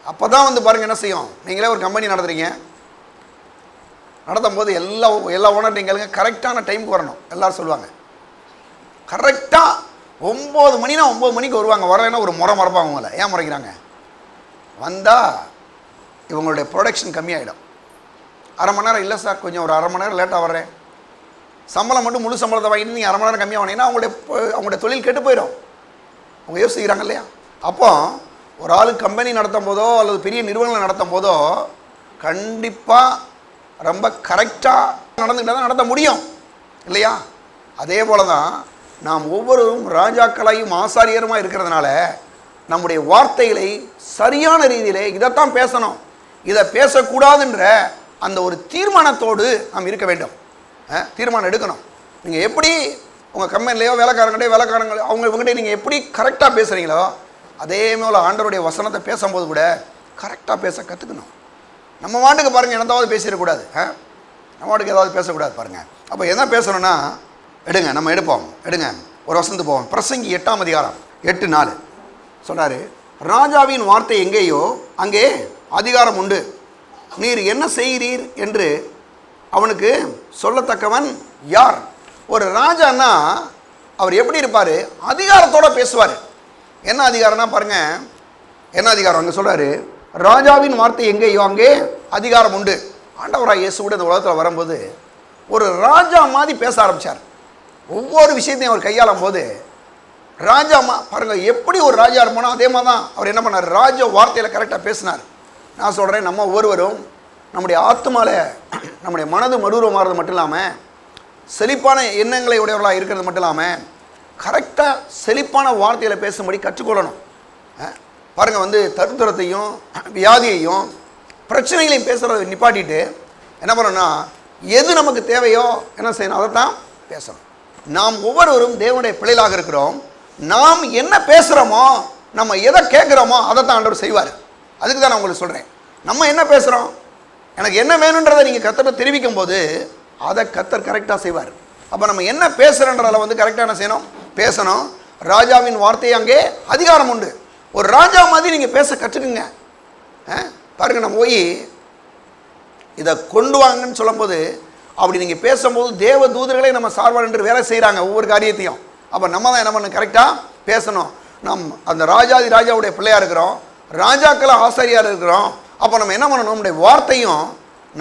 அப்போ தான் வந்து பாருங்கள் என்ன செய்யும், நீங்களே ஒரு கம்பெனி நடத்துகிறீங்க, நடத்தும் போது எல்லா ஓனர் நீங்களுங்க கரெக்டான டைமுக்கு வரணும். எல்லோரும் சொல்லுவாங்க கரெக்டாக 9 மணினா 9 மணிக்கு வருவாங்க. வரலைன்னா ஒரு மறப்பாங்க. அவங்கள ஏன் முறைக்கிறாங்க, வந்தால் இவங்களுடைய ப்ரொடக்ஷன் கம்மியாகிடும். அரை மணி நேரம் இல்லை சார், கொஞ்சம் ஒரு அரை மணி நேரம் லேட்டாக வர்றேன், சம்பளம் மட்டும் முழு சம்பளத்தை வாங்கிட்டு நீங்கள் அரை மணி நேரம் கம்மியாக வாங்கினீங்கன்னா அவங்களுடைய தொழில் கெட்டு போயிடும். அவங்க யோசிக்கிறாங்க இல்லையா? அப்போ ஒரு ஆள் கம்பெனி நடத்தும் போதோ அல்லது பெரிய நிறுவனங்களை நடத்தும் போதோ கண்டிப்பாக ரொம்ப கரெக்டாக நடந்துக்கிட்டால் தான் நடத்த முடியும் இல்லையா? அதே போல தான் நாம் ஒவ்வொருவரும் ராஜாக்களாயும் ஆசாரியருமாக இருக்கிறதுனால நம்முடைய வார்த்தைகளை சரியான ரீதியிலே இதைத்தான் பேசணும், இதை பேசக்கூடாதுன்ற அந்த ஒரு தீர்மானத்தோடு நாம் இருக்க வேண்டும். தீர்மானம் எடுக்கணும். நீங்கள் எப்படி உங்கள் கம்பெனிலையோ வேலைக்காரங்களோ அவங்ககிட்ட நீங்கள் எப்படி கரெக்டாக பேசுகிறீங்களோ அதே போல் ஆண்டவருடைய வசனத்தை பேசும்போது கூட கரெக்டாக பேச கற்றுக்கணும். நம்ம வாட்டுக்கு பாருங்கள் என்னதாவது பேசிடக்கூடாது, நம்ம வாட்டுக்கு ஏதாவது பேசக்கூடாது பாருங்கள். அப்போ என்ன பேசணும்னா எடுங்க ஒரு வசனத்து போவோம். பிரசங்கி 8ஆம் அதிகாரம் 8:4 சொல்கிறாரு, ராஜாவின் வார்த்தை எங்கேயோ அங்கே அதிகாரம் உண்டு, நீர் என்ன செய்கிறீர் என்று அவனுக்கு சொல்லத்தக்கவன் யார்? ஒரு ராஜான்னா அவர் எப்படி இருப்பார், அதிகாரத்தோடு பேசுவார். என்ன அதிகாரம்னா பாருங்கள், என்ன அதிகாரம் அங்கே சொல்கிறாரு, ராஜாவின் வார்த்தை எங்கேயோ அங்கே அதிகாரம் உண்டு. ஆண்டவராக இயேசு கூட இந்த உலகத்தில் வரும்போது ஒரு ராஜா மாதிரி பேச ஆரம்பித்தார். ஒவ்வொரு விஷயத்தையும் அவர் கையாளும் போது ராஜா பாருங்கள் எப்படி ஒரு ராஜா இருப்போனா அதே மாதிரி தான் அவர் என்ன பண்ணார், ராஜ வார்த்தையில் கரெக்டாக பேசினார். நான் சொல்கிறேன், நம்ம ஒவ்வொருவரும் நம்முடைய ஆத்மால நம்முடைய மனது மறுரூபமாகிறது மட்டும் இல்லாமல் செழிப்பான எண்ணங்களை உடையவர்களாக இருக்கிறது மட்டும் இல்லாமல் கரெக்டாக செழிப்பான வார்த்தைகளை பேசும்படி கற்றுக்கொள்ளணும். பாருங்கள், தருத்திரத்தையும் வியாதியையும் பிரச்சனைகளையும் பேசுகிறத நிப்பாட்டிட்டு என்ன பண்ணணும்னா, எது நமக்கு தேவையோ என்ன செய்யணும், அதை தான் பேசணும். நாம் ஒவ்வொருவரும் தேவனுடைய பிள்ளைகளாக இருக்கிறோம். நாம் என்ன பேசுகிறோமோ, நம்ம எதை கேட்குறோமோ அதை தான் ஆண்டவர் செய்வார். அதுக்கு தான் நான் உங்களுக்கு சொல்கிறேன். நம்ம என்ன பேசுகிறோம், எனக்கு என்ன வேணுன்றதை நீங்கள் கர்த்தர்கிட்ட தெரிவிக்கும் போது அதை கர்த்தர் கரெக்டாக செய்வார். அப்போ நம்ம என்ன பேசுகிறன்றதில் கரெக்டாக என்ன செய்யணும், பேசணும். ராஜாவின் வார்த்தை அங்கே அதிகாரம் உண்டு. ஒரு ராஜா மாதிரி நீங்கள் பேச கற்றுக்குங்க. பாருங்கள், நம்ம போய் இதை கொண்டு வாங்கன்னு சொல்லும்போது அப்படி நீங்கள் பேசும்போது தேவ தூதர்களே நம்ம சார்பாக என்று வேலை செய்கிறாங்க ஒவ்வொரு காரியத்தையும். அப்போ நம்ம தான் என்ன பண்ணணும், கரெக்டாக பேசணும். நம் அந்த ராஜாதி ராஜாவுடைய பிள்ளையாக இருக்கிறோம், ராஜாக்களாக ஆசாரியாக இருக்கிறோம். அப்போ நம்ம என்ன பண்ணணும், நம்முடைய வார்த்தையும்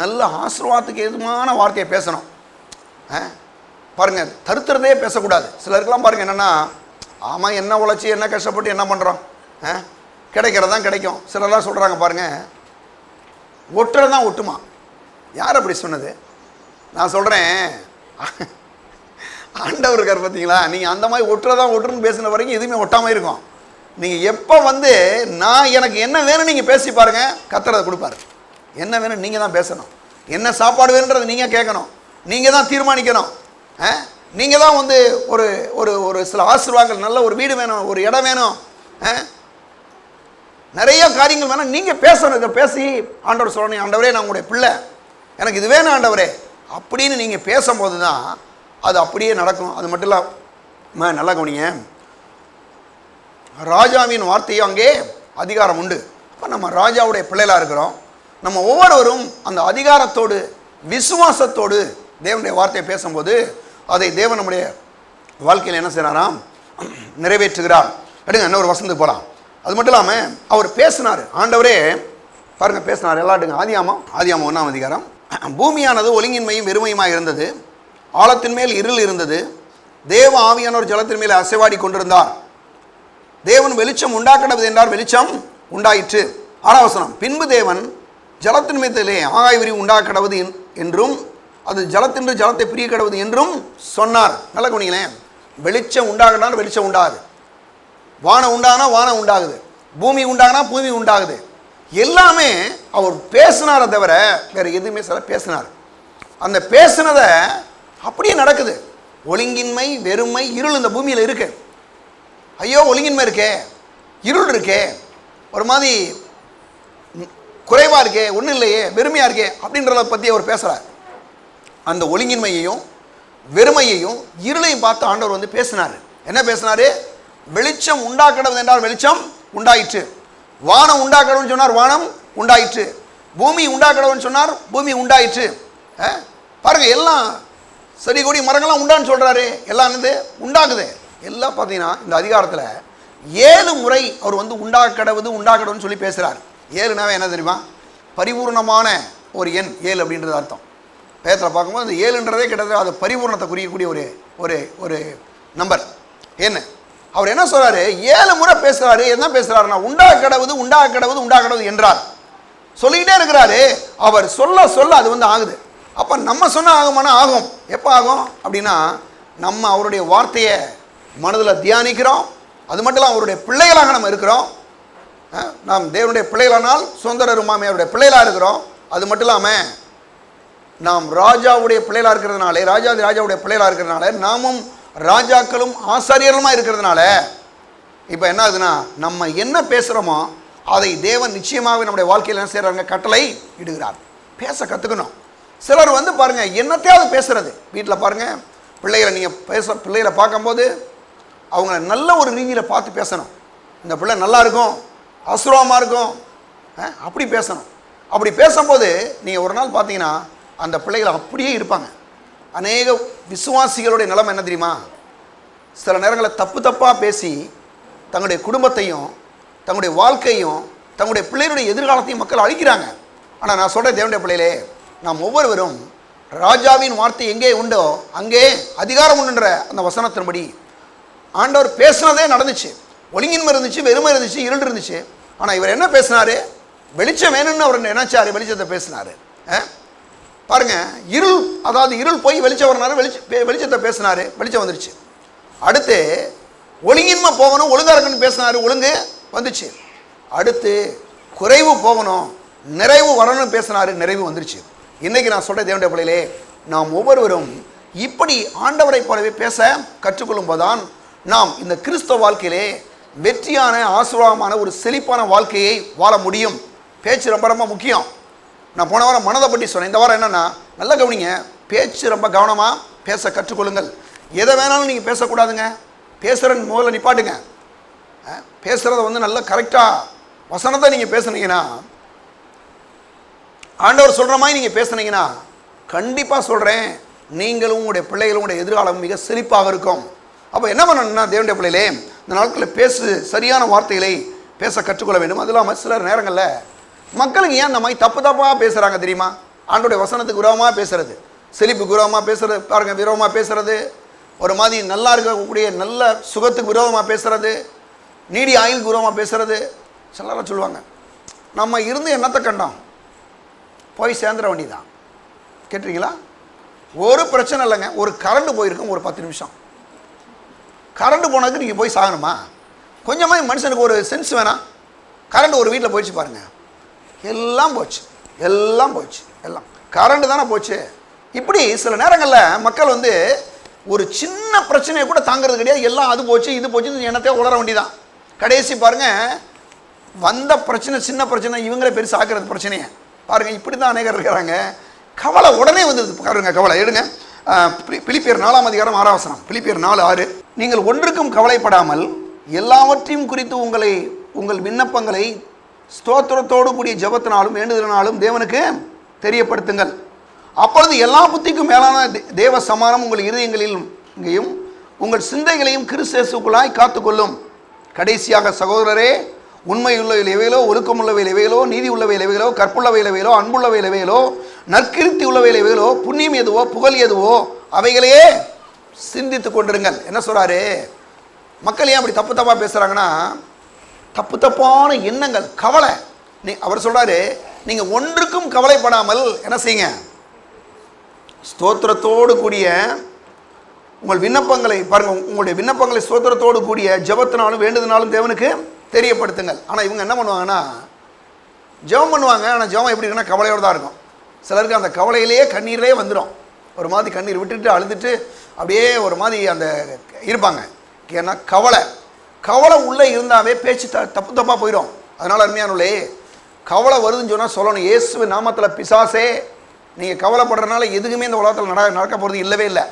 நல்ல ஆசீர்வாதத்துக்கு எதுமான வார்த்தையை பேசணும். பாருங்கள், தருத்துறதே பேசக்கூடாது. சிலருக்கெல்லாம் பாருங்கள் என்னென்னா, ஆமாம் என்ன உழைச்சி என்ன கஷ்டப்பட்டு என்ன பண்ணுறோம், கிடைக்கிறதான் கிடைக்கும். சிலர்லாம் சொல்கிறாங்க பாருங்கள், ஒட்டுறது தான் ஒட்டுமா. யார் அப்படி சொன்னது? நான் சொல்கிறேன், ஆண்டவர் இருக்கார் பார்த்தீங்களா, நீங்கள் அந்த மாதிரி ஒட்டுறதான் ஒட்டுன்னு பேசின வரைக்கும் எதுவுமே ஒட்டாமல் இருக்கும். நீங்கள் எப்போ நான் எனக்கு என்ன வேணும் நீங்கள் பேசி பாருங்கள், கர்த்தர் கொடுப்பார். என்ன வேணும் நீங்கள் தான் பேசணும். என்ன சாப்பாடு வேணுன்றதை நீங்கள் கேட்கணும், நீங்கள் தான் தீர்மானிக்கணும். நீங்கள் தான் ஒரு ஒரு ஒரு சில ஆசீர்வாதங்கள், நல்ல ஒரு வீடு வேணும், ஒரு இடம் வேணும், நிறைய காரியங்கள் வேணும், நீங்கள் பேசணும். இதை பேசி ஆண்டவர் சொல்லணும், ஆண்டவரே நான் உங்களுடைய பிள்ளை, எனக்கு இது வேணும் ஆண்டவரே அப்படின்னு நீங்கள் பேசும்போது தான் அது அப்படியே நடக்கும். அது மட்டும் இல்லாமல் நல்லா கவனிங்க, ராஜாவின் வார்த்தையும் அங்கே அதிகாரம் உண்டு. இப்போ நம்ம ராஜாவுடைய பிள்ளைகளாக இருக்கிறோம். நம்ம ஒவ்வொருவரும் அந்த அதிகாரத்தோடு விசுவாசத்தோடு தேவனுடைய வார்த்தையை பேசும்போது அதை தேவன் நம்முடைய வாழ்க்கையில் என்ன செய்கிறாராம், நிறைவேற்றுகிறார். எடுங்க, என்ன ஒரு வசனத்துக்கு போகலாம். அது மட்டும் இல்லாமல் அவர் பேசினார், ஆண்டவரே பாருங்கள் பேசினார். எல்லாட்டுங்க, ஆதியாமம் 1ஆம் அதிகாரம். பூமியானது ஒழுங்கின்மையும் வெறுமையுமாக இருந்தது, ஆழத்தின் மேல் இருள் இருந்தது, தேவ ஆவியானவர் ஜலத்தின் மேல் அசைவாடி கொண்டிருந்தார். தேவன் வெளிச்சம் உண்டாக்கடவது என்றார், வெளிச்சம் உண்டாயிற்று. 6ஆம் வசனம், பின்பு தேவன் ஜலத்தின் மீதிலே ஆகாய விரிவு உண்டாக்கடவது என்றும் அது ஜலத்தின்று ஜலத்தை பிரிய கடவுது என்றும் சொன்னார். நல்ல கவனிங்களேன், வெளிச்சம் உண்டாகனா வெளிச்சம் உண்டாகுது, வானம் உண்டாகனா வானம் உண்டாகுது, பூமி உண்டாகனா பூமி உண்டாகுது. எல்லாமே அவர் பேசினாரை தவிர வேறு எதுவுமே சில பேசினார். அந்த பேசினதை அப்படியே நடக்குது. ஒழுங்கின்மை வெறுமை இருள் இந்த பூமியில் இருக்கு. ஐயோ ஒழுங்கின்மை இருக்கே, இருள் இருக்கே, ஒரு மாதிரி குறைவாக இருக்கே, ஒன்றும் இல்லையே, வெறுமையாக இருக்கே அப்படின்றத பற்றி அவர் பேசுகிறார். அந்த ஒழுங்கின்மையையும் வெறுமையையும் இருளையும் பார்த்து ஆண்டவர் பேசினார். என்ன பேசினார்? வெளிச்சம் உண்டாக்கடவுது என்றால் வெளிச்சம் உண்டாயிற்று, வானம் உண்டாக்கடவுன்னு சொன்னார், வானம் உண்டாயிற்று, பூமி உண்டாக்கடவுன்னு சொன்னார், பூமி உண்டாயிற்று. பாருங்கள், எல்லாம் செடி கொடி மரங்கள்லாம் உண்டான்னு சொல்கிறாரு, எல்லாம் உண்டாகுது. எல்லாம் பார்த்தீங்கன்னா இந்த அதிகாரத்தில் 7 முறை அவர் உண்டாக்கடவுன்னு சொல்லி பேசுகிறார். 7னாவே என்ன தெரியுமா? பரிபூர்ணமான ஒரு எண் 7 அப்படின்றது அர்த்தம். பேத்தில் பார்க்கும்போது அந்த 7ன்றதே கிட்டத்தட்ட அது பரிபூர்ணத்தை குறிக்கக்கூடிய ஒரு ஒரு ஒரு நம்பர். என்ன அவர் என்ன சொல்கிறாரு? 7 முறை பேசுகிறாரு. என்ன பேசுகிறாருன்னா, உண்டாக்கடவுது என்றார். சொல்லிக்கிட்டே இருக்கிறாரு. அவர் சொல்ல சொல்ல அது ஆகுது. அப்போ நம்ம சொன்ன ஆகுமானா ஆகும். எப்போ ஆகும் அப்படின்னா, நம்ம அவருடைய வார்த்தையை மனதில் தியானிக்கிறோம். அது மட்டும் இல்லாமல் அவருடைய பிள்ளைகளாக நம்ம இருக்கிறோம். நாம் தேவனுடைய பிள்ளைகளானால் சுதந்திரருமாமே அவருடைய பிள்ளைகளாக இருக்கிறோம். அது மட்டும் இல்லாமல் நாம் ராஜாவுடைய பிள்ளைகளாக இருக்கிறதுனால, ராஜாவுடைய பிள்ளைகளாக இருக்கிறதுனால, நாமும் ராஜாக்களும் ஆசாரியர்களுமா இருக்கிறதுனால இப்போ என்ன ஆகுதுன்னா, நம்ம என்ன பேசுகிறோமோ அதை தேவன் நிச்சயமாகவே நம்முடைய வாழ்க்கையில் என்ன செய்கிறாங்க? கட்டளை இடுகிறார். பேச கற்றுக்கணும். சிலர் பாருங்கள், என்னத்தையாவது பேசுகிறது. வீட்டில் பாருங்கள், பிள்ளைகளை நீங்கள் பிள்ளைகளை பார்க்கும்போது அவங்கள நல்ல ஒரு ரீதியில் பார்த்து பேசணும். இந்த பிள்ளை நல்லா இருக்கும், ஆசீர்வாதமாக இருக்கும், அப்படி பேசணும். அப்படி பேசும்போது நீங்கள் ஒரு நாள் பார்த்தீங்கன்னா அந்த பிள்ளைகள் அப்படியே இருப்பாங்க. அநேக விசுவாசிகளுடைய நிலைமை என்ன தெரியுமா? சில நேரங்களில் தப்பாக பேசி தங்களுடைய குடும்பத்தையும் தங்களுடைய வாழ்க்கையும் தங்களுடைய பிள்ளைகளுடைய எதிர்காலத்தையும் மக்கள் அழிக்கிறாங்க. ஆனால் நான் சொல்கிறேன், தேவனுடைய பிள்ளைகளே, நாம் ஒவ்வொருவரும் ராஜாவின் வார்த்தை எங்கே உண்டோ அங்கே அதிகாரம் உண்டுன்ற அந்த வசனத்தின்படி ஆண்டவர் பேசுனதே நடந்துச்சு. ஒழுங்கின்மை இருந்துச்சு, வெறுமை இருந்துச்சு, இருள் இருந்துச்சு. ஆனால் இவர் என்ன பேசினார்? வெளிச்சம் வேணும்னு அவர் நினைச்சாரு, வெளிச்சத்தை பேசினார். பாருங்க, இருள், அதாவது இருள் போய் வெளிச்சம் வரனாரு, வெளிச்சத்தை பேசினாரு, வெளிச்சம் வந்துருச்சு. அடுத்து ஒழுங்கின்மை போகணும், ஒழுங்கா இருக்குன்னு பேசினாரு, ஒழுங்கு வந்துச்சு. அடுத்து குறைவு போகணும், நிறைவு வரணும்னு பேசினாரு, நிறைவு வந்துருச்சு. இன்னைக்கு நான் சொல்ற தேவனுடைய பிள்ளைகளே, நாம் ஒவ்வொருவரும் இப்படி ஆண்டவரை போலவே பேச கற்றுக்கொள்ளும் போதுதான் நாம் இந்த கிறிஸ்தவ வாழ்க்கையிலே வெற்றியான ஆசீர்வாதமான ஒரு செழிப்பான வாழ்க்கையை வாழ முடியும். பேச்சு ரொம்ப ரொம்ப முக்கியம். நான் போன வாரம் மனதை பற்றி சொன்னேன். இந்த வாரம் என்னன்னா, நல்லா கவனிங்க, பேச்சு ரொம்ப கவனமாக பேச கற்றுக்கொள்ளுங்கள். எதை வேணாலும் நீங்கள் பேசக்கூடாதுங்க. பேசுகிறன்னு முதல்ல நிப்பாட்டுங்க. பேசுகிறத வந்து நல்லா கரெக்டாக வசனத்தை நீங்கள் பேசுனீங்கன்னா, ஆண்டவர் சொல்கிற மாதிரி நீங்கள் பேசுனீங்கன்னா, கண்டிப்பாக சொல்கிறேன், நீங்களும் உங்களுடைய பிள்ளைகளும் உங்களுடைய எதிர்காலம் மிக செழிப்பாக இருக்கும். அப்போ என்ன பண்ணணும்னா, தேவனுடைய பிள்ளைகளே, இந்த நாட்களில் சரியான வார்த்தைகளை பேச கற்றுக்கொள்ள வேண்டும். அது இல்லாமல் சில நேரங்களில் மக்களுக்கு ஏன் இந்த மாதிரி தப்பாக பேசுகிறாங்க தெரியுமா? ஆண்டோடைய வசனத்துக்கு விரோதமாக பேசுறது, செழிப்புக்கு விரோதமாக பேசுறது, பாருங்க, விரோதமாக பேசுறது, ஒரு மாதிரி நல்லா இருக்கக்கூடிய நல்ல சுகத்துக்கு விரோதமாக பேசுறது, நீடி ஆயுளுக்கு விரோதமாக பேசுறது. சிலராக சொல்லுவாங்க, நம்ம இருந்து என்னத்தை கண்டோம், போய் சேர்ந்துட வேண்டியதான். கேட்டிருக்கீங்களா? ஒரு பிரச்சனை இல்லைங்க. ஒரு கரண்ட் போயிருக்கும், ஒரு 10 நிமிஷம் கரண்ட் போனதுக்கு நீங்கள் போய் சாகணுமா? கொஞ்சமாக மனுஷனுக்கு ஒரு சென்ஸ் வேணாம். கரண்ட் ஒரு வீட்டில் போயிடுச்சு பாருங்க, எல்லாம் போச்சு, எல்லாம் போச்சு, எல்லாம் கரண்ட் தானே போச்சு. இப்படி சில நேரங்களில் மக்கள் வந்து ஒரு சின்ன பிரச்சனையை கூட தாங்கிறது கிடையாது. எல்லாம் அது போச்சு இது போச்சு என்னத்தையோ உளர வேண்டிதான். கடைசி பாருங்க, வந்த பிரச்சனை சின்ன பிரச்சனை இவங்களே பெருசு ஆக்குறது பிரச்சனையை பாருங்க. இப்படி தான் அநேகர் இருக்கிறாங்க. கவலை உடனே வந்தது பாருங்க. கவலை எடுங்க. பிலிப்பியர் 4 அதிகாரம் 6 வசனம். பிலிப்பியர் 4:6. நீங்கள் ஒன்றுக்கும் கவலைப்படாமல் எல்லாவற்றையும் குறித்து உங்கள் விண்ணப்பங்களை ஸ்தோத்திரத்தோடு கூடிய ஜெபத்தினாலும் வேண்டுதலினாலும் தேவனுக்கு தெரியப்படுத்துங்கள். அப்பொழுது எல்லா புத்திக்கும் மேலான தேவ சமானம் உங்கள் இருதயங்களிலும் இங்கேயும் உங்கள் சிந்தைகளையும் கிறிஸ்து இயேசுக்குள்ளாய் காத்துக்கொள்ளும். கடைசியாக சகோதரரே, உண்மையுள்ளவைகள் எவைகளோ, ஒழுக்கமுள்ளவைகள் எவைகளோ, நீதி உள்ளவைகள் எவைகளோ, கற்புள்ளவைகள் எவைகளோ, அன்புள்ளவைகள் எவைகளோ, நற்கிருத்தி உள்ளவைகள் எவைகளோ, புண்ணியம் எதுவோ, புகழ் எதுவோ, அவைகளையே சிந்தித்து கொண்டிருங்கள். என்ன சொல்றாரு? மக்கள் ஏன் அப்படி தப்பாக பேசுறாங்கன்னா, தப்பான எண்ணங்கள், கவலை. அவர் சொல்றாரு, நீங்க ஒன்றுக்கும் கவலைப்படாமல் என்ன செய்யுங்க, ஸ்தோத்திரத்தோடு கூடிய உங்கள் விண்ணப்பங்களை பாருங்க, உங்களுடைய விண்ணப்பங்களை ஸ்தோத்திரத்தோடு கூடிய ஜெபத்தினாலும் வேண்டுதனாலும் தேவனுக்கு தெரியப்படுத்துங்கள். ஆனால் இவங்க என்ன பண்ணுவாங்கன்னா, ஜெபம் பண்ணுவாங்க, ஆனால் ஜெபம் எப்படி இருக்குன்னா கவலையோடு தான் இருக்கும். சிலருக்கு அந்த கவலையிலேயே கண்ணீரிலே வந்துடும். ஒரு மாதிரி கண்ணீர் விட்டுட்டு அழுதுட்டு அப்படியே ஒரு மாதிரி அந்த இருப்பாங்க. ஏன்னா கவலை உள்ளே இருந்தாவே பேச்சு தப்பாக போயிடும். அதனால் அருமையானே, கவலை வருதுன்னு சொன்னால் சொல்லணும், இயேசு நாமத்தில் பிசாசே, நீங்கள் கவலைப்படுறதுனால எதுக்குமே இந்த உலகத்தில் நடக்க போகிறது இல்லவே இல்லை.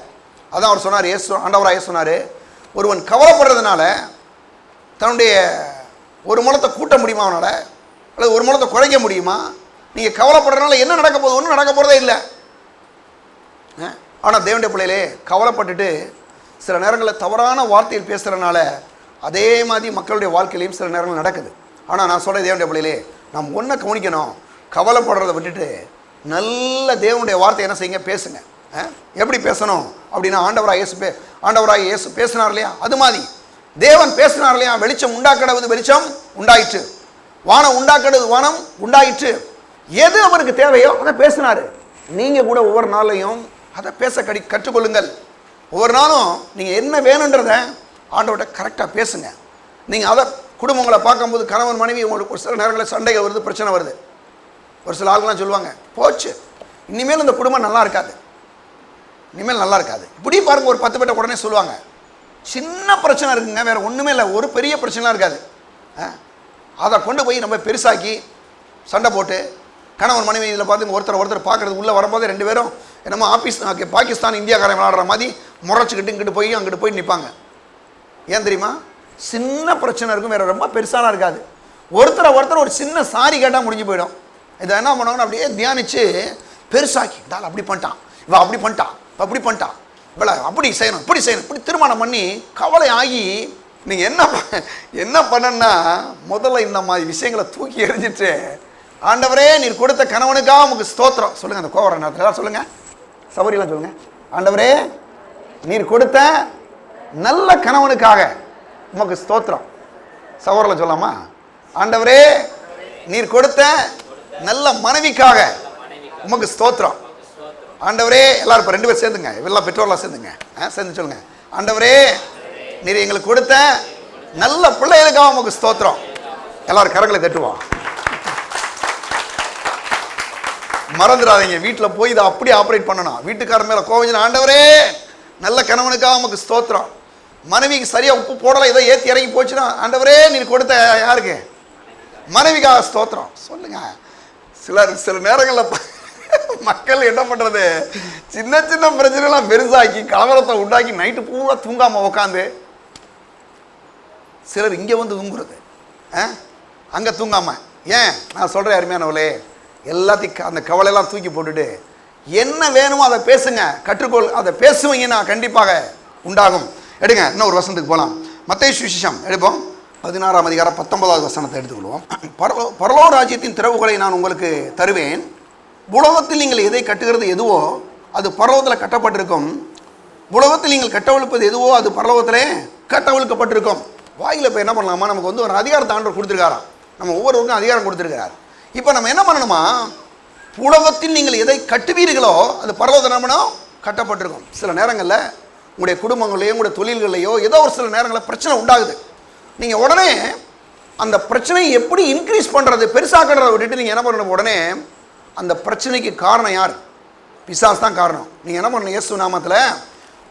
அதான் அவர் சொன்னார், ஆண்டவராக சொன்னார், ஒருவன் கவலைப்படுறதுனால தன்னுடைய ஒரு முழத்தை கூட்ட முடியுமா அவனால், அல்லது ஒரு முழத்தை குறைக்க முடியுமா? நீங்கள் கவலைப்படுறதுனால என்ன நடக்க போகுது? ஒன்றும் நடக்க போகிறதே இல்லை. ஆனால் தேவனுடைய பிள்ளைகளே, கவலைப்பட்டுட்டு சில நேரங்களில் தவறான வார்த்தையில் பேசுகிறதுனால அதே மாதிரி மக்களுடைய வாழ்க்கையிலையும் சில நேரங்கள் நடக்குது. ஆனால் நான் சொல்கிற தேவனுடைய பிள்ளைகளே, நாம் ஒன்றை கவனிக்கணும், கவலைப்படுறதை விட்டுட்டு நல்ல தேவனுடைய வார்த்தை என்ன செய்யுங்க, பேசுங்க. எப்படி பேசணும் அப்படின்னா, ஆண்டவராக இயேசு பேசினார் இல்லையா, அது மாதிரி தேவன் பேசினார் இல்லையா, வெளிச்சம் உண்டாக்கடவுது வெளிச்சம் உண்டாயிற்று, வானம் உண்டாக்கடவுது வானம் உண்டாயிற்று. எது அவருக்கு தேவையோ அதை பேசினாரு. நீங்கள் கூட ஒவ்வொரு நாளையும் அதை பேச கற்றுக்கொள்ளுங்கள். ஒவ்வொரு நாளும் நீங்கள் என்ன வேணுன்றத ஆண்டவர்கிட்ட கரெக்டாக பேசுங்க. நீங்கள் அதை குடும்பங்களை பார்க்கும்போது கணவன் மனைவி உங்களுக்கு ஒரு சில நேரங்களில் சண்டைகள் வருது, பிரச்சனை வருது. ஒரு சில ஆளுங்களாம் சொல்லுவாங்க, போச்சு இனிமேல் இந்த குடும்பம் நல்லா இருக்காது, இனிமேல் நல்லா இருக்காது. இப்படி பாருங்கள், ஒரு 10 பேர்ட்ட உடனே சொல்லுவாங்க. சின்ன பிரச்சனை இருக்குங்க, வேறு ஒன்றுமே இல்லை, ஒரு பெரிய பிரச்சனைலாம் இருக்காது. அதை கொண்டு போய் நம்ம பெருசாக்கி சண்டை போட்டு கணவன் மனைவி இதில் பார்த்து ஒருத்தர் பார்க்குறது உள்ளே வரும்போது 2 பேரும் என்னமோ பாகிஸ்தான் இந்தியாக்காரன் விளையாடுற மாதிரி முறைச்சிக்கிட்டு இங்கிட்டு போய் அங்கிட்டு போய் நிற்பாங்க. ஏன் தெரியுமா? சின்ன பிரச்சனை இருக்கும், வேறு ரொம்ப பெருசாலாம் இருக்காது. ஒருத்தர் ஒரு சின்ன சாரி கேட்டால் முடிஞ்சு போயிடும். இதை என்ன பண்ணுவாங்கன்னு அப்படியே தியானித்து பெருசாக்கி, தால் அப்படி பண்ணிட்டான், இவன் அப்படி பண்ணிட்டான், அப்படி பண்ணிட்டான், இவளை அப்படி செய்யணும் இப்படி செய்யணும், இப்படி திருமணம் பண்ணி கவலை ஆகி நீங்கள் என்ன பண்ணனா, முதல்ல இந்த மாதிரி விஷயங்களை தூக்கி எறிஞ்சிட்டு, ஆண்டவரே நீர் கொடுத்த கணவனுக்காக உங்களுக்கு ஸ்தோத்திரம் சொல்லுங்கள். அந்த கோவர நேரத்தில் சொல்லுங்கள், சௌரியெல்லாம் சொல்லுங்கள். ஆண்டவரே நீர் கொடுத்த நல்ல கணவனுக்காக உமக்கு ஸ்தோத்திரம். சகோதரில் சொல்லாமா? ஆண்டவரே நீர் கொடுத்த நல்ல மனைவிக்காக உமக்கு ஸ்தோத்திரம். ஆண்டவரே, எல்லாரும் இப்போ 2 பேர் சேர்ந்துங்க, எல்லாம் பெற்றோர்லாம் சேர்ந்துங்க, சேர்ந்து சொல்லுங்க. ஆண்டவரே, நீர் எங்களுக்கு கொடுத்த நல்ல பிள்ளைகளுக்காக உமக்கு ஸ்தோத்திரம். எல்லாரும் கரங்களை தட்டுவோம். மறந்துடாதீங்க, வீட்டில் போய் இதை அப்படியே ஆப்ரேட் பண்ணணும். வீட்டுக்காரர் மேலே கோவம், ஆண்டவரே நல்ல கணவனுக்காக உமக்கு ஸ்தோத்திரம். மனைவிக்கு சரியாக உப்பு போடலை, ஏதோ ஏற்றி இறங்கி போச்சுன்னா, ஆண்டவரே நீர் கொடுத்த யாருக்கு? மனைவிக்காக ஸ்தோத்திரம் சொல்லுங்க. சில நேரங்களில் மக்கள் என்ன பண்ணுறது, சின்ன சின்ன பிரச்சனைலாம் பெருசாக்கி கலவரத்தை உண்டாக்கி நைட்டு பூரா தூங்காமல் உக்காந்து, சிலர் இங்கே வந்து தூங்குறது, அங்கே தூங்காமல். ஏன் நான் சொல்கிறேன் அருமையானவளே, எல்லாத்தையும் அந்த கவலையெல்லாம் தூக்கி போட்டுட்டு என்ன வேணுமோ அதை பேசுங்க, கற்றுக்கொள். அதை பேசுவீங்கன்னா கண்டிப்பாக உண்டாகும். எடுங்க, இன்னும் ஒரு வசனத்துக்கு போகலாம். மத்தேயு சுவிசேஷம் எடுப்போம், 16ஆம் அதிகாரம் 19வது வசனத்தை எடுத்துக்கொள்வோம். பரலோக ராஜ்யத்தின் திறவுகளை நான் உங்களுக்கு தருவேன். உலகத்தில் நீங்கள் எதை கட்டுகிறது எதுவோ அது பரலோகத்தில் கட்டப்பட்டிருக்கும். உலகத்தில் நீங்கள் கட்டவிழ்ப்பது எதுவோ அது பரலோகத்திலே கட்டவிழ்க்கப்பட்டிருக்கும். வாயில் இப்போ என்ன பண்ணலாமா, நமக்கு வந்து ஒரு அதிகாரத்தை ஆண்டவர் கொடுத்துருக்காராம். நம்ம ஒவ்வொருவருக்கும் அதிகாரம் கொடுத்துருக்கிறார். இப்போ நம்ம என்ன பண்ணணுமா, உலகத்தில் நீங்கள் எதை கட்டுவீர்களோ அது பரலோகத்தில் என்ன பண்ணணும், கட்டப்பட்டிருக்கும். சில நேரங்களில் உங்களுடைய குடும்பங்களையோ உங்களுடைய தொழில்களையோ ஏதோ ஒரு சில நேரங்களில் பிரச்சனை உண்டாகுது. நீங்கள் உடனே அந்த பிரச்சனையை எப்படி இன்க்ரீஸ் பண்ணுறது, பெருசாக்கிறத விட்டுட்டு நீங்கள் என்ன பண்ணணும், உடனே அந்த பிரச்சனைக்கு காரணம் யார்? பிசாசு தான் காரணம். நீங்கள் என்ன பண்ணணும், இயேசு நாமத்தில்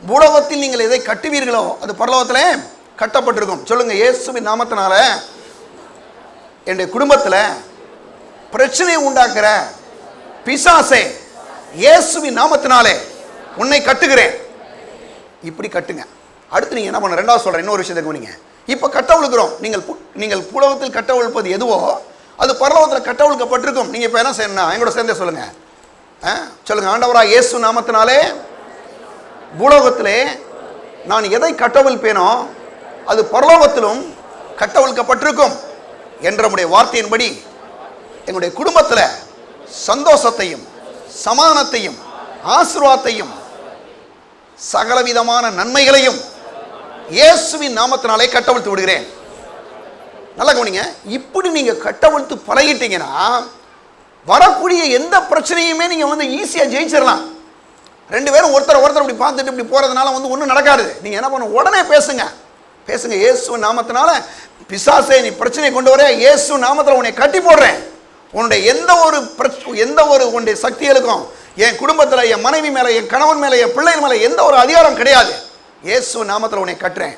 உலகத்தில் நீங்கள் எதை கட்டுவீர்களோ அது பரலோகத்தில் கட்டப்பட்டிருக்கும். சொல்லுங்கள், இயேசுவின் நாமத்தினால என்னுடைய குடும்பத்தில் பிரச்சனையை உண்டாக்குற பிசாசே இயேசுவின் நாமத்தினாலே உன்னை கட்டுகிறேன். இப்படி கட்டுங்க. அடுத்து நீங்கள் என்ன பண்ண, ரெண்டாவது சொல்கிறேன், இன்னொரு விஷயத்தை கவனிங்க. இப்போ கட்டவிழுக்கிறோம், நீங்கள் பூலோகத்தில் கட்டவிழ்ப்பது எதுவோ அது பரலோகத்தில் கட்டவிழ்க்கப்பட்டிருக்கும். நீங்கள் இப்போ என்ன செய்யணும், எங்களோட சேர்ந்தே சொல்லுங்கள். சொல்லுங்கள், ஆண்டவராக இயேசு நாமத்தினாலே பூலோகத்திலே நான் எதை கட்டவிழ்ப்பேனோ அது பரலோகத்திலும் கட்டவிழ்க்கப்பட்டிருக்கும் என்ற நம்முடைய வார்த்தையின்படி எங்களுடைய குடும்பத்தில் சந்தோஷத்தையும் சமாதானத்தையும் ஆசீர்வாதத்தையும் சகலவிதமான நன்மைகளையும் இயேசுவின் நாமத்தினாலே கட்டவிழ்த்து விடுகிறேன். நல்லா கவனிங்க. இப்படி நீங்கள் கட்டவிழ்த்து பழகிட்டீங்கன்னா வரக்கூடிய எந்த பிரச்சனையுமே நீங்கள் வந்து ஈஸியாக ஜெயிச்சிடலாம். 2 பேரும் ஒருத்தர் இப்படி பார்த்துட்டு இப்படி போகிறதுனால வந்து ஒன்றும் நடக்காது. நீங்கள் என்ன பண்ணணும், உடனே பேசுங்க. இயேசுவின் நாமத்தினால பிசாசே நீ பிரச்சனை கொண்டு வர, இயேசு நாமத்தில் உன்னை கட்டி போடுறேன். உன்னுடைய எந்த ஒரு உன்னுடைய சக்திகளுக்கும் என் குடும்பத்தில், என் மனைவி மேலே, என் கணவன் மேலே, என் பிள்ளைகள் மேலே எந்த ஒரு அதிகாரம் கிடையாது. இயேசு நாமத்தில் உன்னை கட்டுறேன்.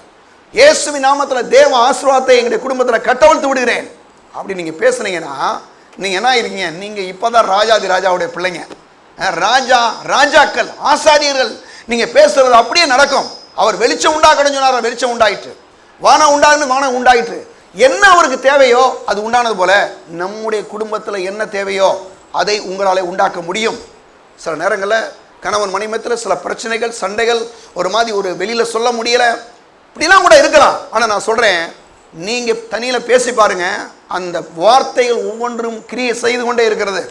இயேசுவின் நாமத்தில் தேவ ஆசீர்வாதத்தை எங்களுடைய குடும்பத்தில் கட்டவிழ்த்து விடுகிறேன். அப்படி நீங்கள் பேசுனீங்கன்னா நீங்கள் என்ன இருக்கீங்க, நீங்கள் இப்போ தான் ராஜாவுடைய பிள்ளைங்க, ராஜாக்கள், ஆசாரியர்கள். நீங்கள் பேசுறது அப்படியே நடக்கும். அவர் வெளிச்சம் உண்டாக்கணும்னு சொன்னார், வெளிச்சம் உண்டாயிற்று. வானம் உண்டாகணும், வானம் உண்டாயிற்று. என்ன அவருக்கு தேவையோ அது உண்டானது போல நம்முடைய குடும்பத்தில் என்ன தேவையோ அதை உங்களால் உண்டாக்க முடியும். சில நேரங்களில் கணவன் மனைமத்தில் சில பிரச்சனைகள், சண்டைகள், ஒரு மாதிரி ஒரு வெளியில் சொல்ல முடியலை, இப்படிலாம் கூட இருக்கலாம். ஆனால் நான் சொல்கிறேன், நீங்கள் தனியில் பேசி பாருங்கள், அந்த வார்த்தைகள் ஒவ்வொன்றும் கிரியை செய்து கொண்டே இருக்கிறது.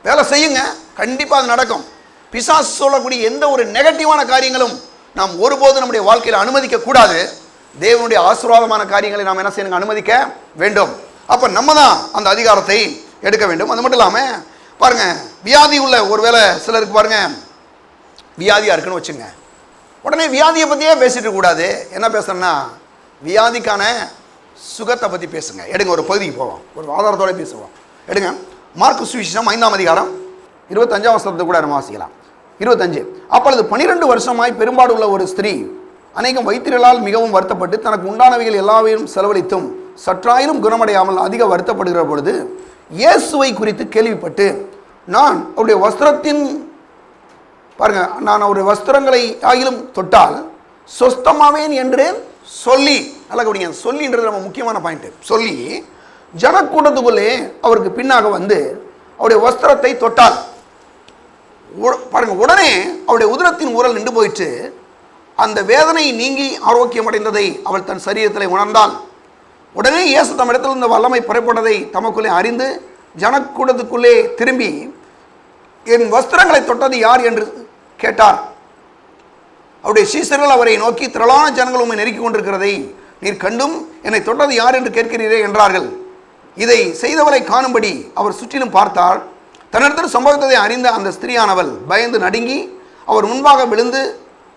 வேலை செய்யுங்க, கண்டிப்பாக அது நடக்கும். பிசாசு சொல்லக்கூடிய எந்த ஒரு நெகட்டிவான காரியங்களும் நாம் ஒருபோதும் நம்முடைய வாழ்க்கையில் அனுமதிக்க கூடாது. தேவனுடைய ஆசீர்வாதமான காரியங்களை நாம் என்ன செய்யணும், அனுமதிக்க வேண்டும். அப்போ நம்ம தான் அந்த அதிகாரத்தை எடுக்க வேண்டும். அது மட்டும் இல்லாமல் பாருங்கள், வியாதி உள்ள ஒருவேளை சிலருக்கு பாருங்கள் வியாதியாக இருக்குன்னு வச்சுங்க, உடனே வியாதியை பற்றியே பேசிட்டு கூடாது. என்ன பேசுகிறேன்னா வியாதிக்கான சுகத்தை பற்றி பேசுங்க. எடுங்க, ஒரு பகுதிக்கு போவோம், ஒரு ஆதாரத்தோடு பேசுவோம். எடுங்க, மார்க்கு சுவிசேஷம் 5ஆம் அதிகாரம் 25ஆம் வசனத்தை கூட நம்ம வாசிக்கலாம். 25. அப்பொழுது 12 வருஷமாய் பெரும்பாடு உள்ள ஒரு ஸ்திரீ அநேகம் வைத்தியர்களால் மிகவும் வருத்தப்பட்டு தனக்கு உண்டானவைகள் எல்லாவையும் செலவழித்தும் சற்றாயிலும் குணமடையாமல் அதிக வருத்தப்படுகிற பொழுது இயேசுவை குறித்து கேள்விப்பட்டு நான் அவருடைய வஸ்திரத்தின் நான் அவருடைய வஸ்திரங்களை ஆகிலும் தொட்டால் சொஸ்தமாவேன் என்று சொல்லி, நல்லா கவனிங்க, சொல்லின்றது நம்ம முக்கியமான பாயிண்ட். சொல்லி ஜனக்கூட்டத்துக்குள்ளே அவருக்கு பின்னாக வந்து அவருடைய வஸ்திரத்தை தொட்டால் பாருங்க, உடனே அவருடைய உதரத்தின் ஊரல் நின்று போயிட்டு அந்த வேதனை நீங்கி ஆரோக்கியம் அடைந்ததை அவள் தன் சரீரத்தில் உணர்ந்தாள். உடனே இயேசு தம் இடத்தில் இருந்த வல்லமை புறப்பட்டதை தமக்குள்ளே அறிந்து ஜனக்கூட்டத்துக்குள்ளே திரும்பி என் வஸ்திரங்களை தொட்டது யார் என்று கேட்டார். அவருடைய சீசர்கள் அவரை நோக்கி, திரளான ஜனங்கள் உண்மை நெருக்கி கொண்டிருக்கிறதை நீர் கண்டும் என்னை தொட்டது யார் என்று கேட்கிறீரே என்றார்கள். இதை செய்தவரை காணும்படி அவர் சுற்றிலும் பார்த்தார். தன்னிடத்தில் சம்பவித்ததை அறிந்த அந்த ஸ்திரீயானவள் பயந்து நடுங்கி அவர் முன்பாக விழுந்து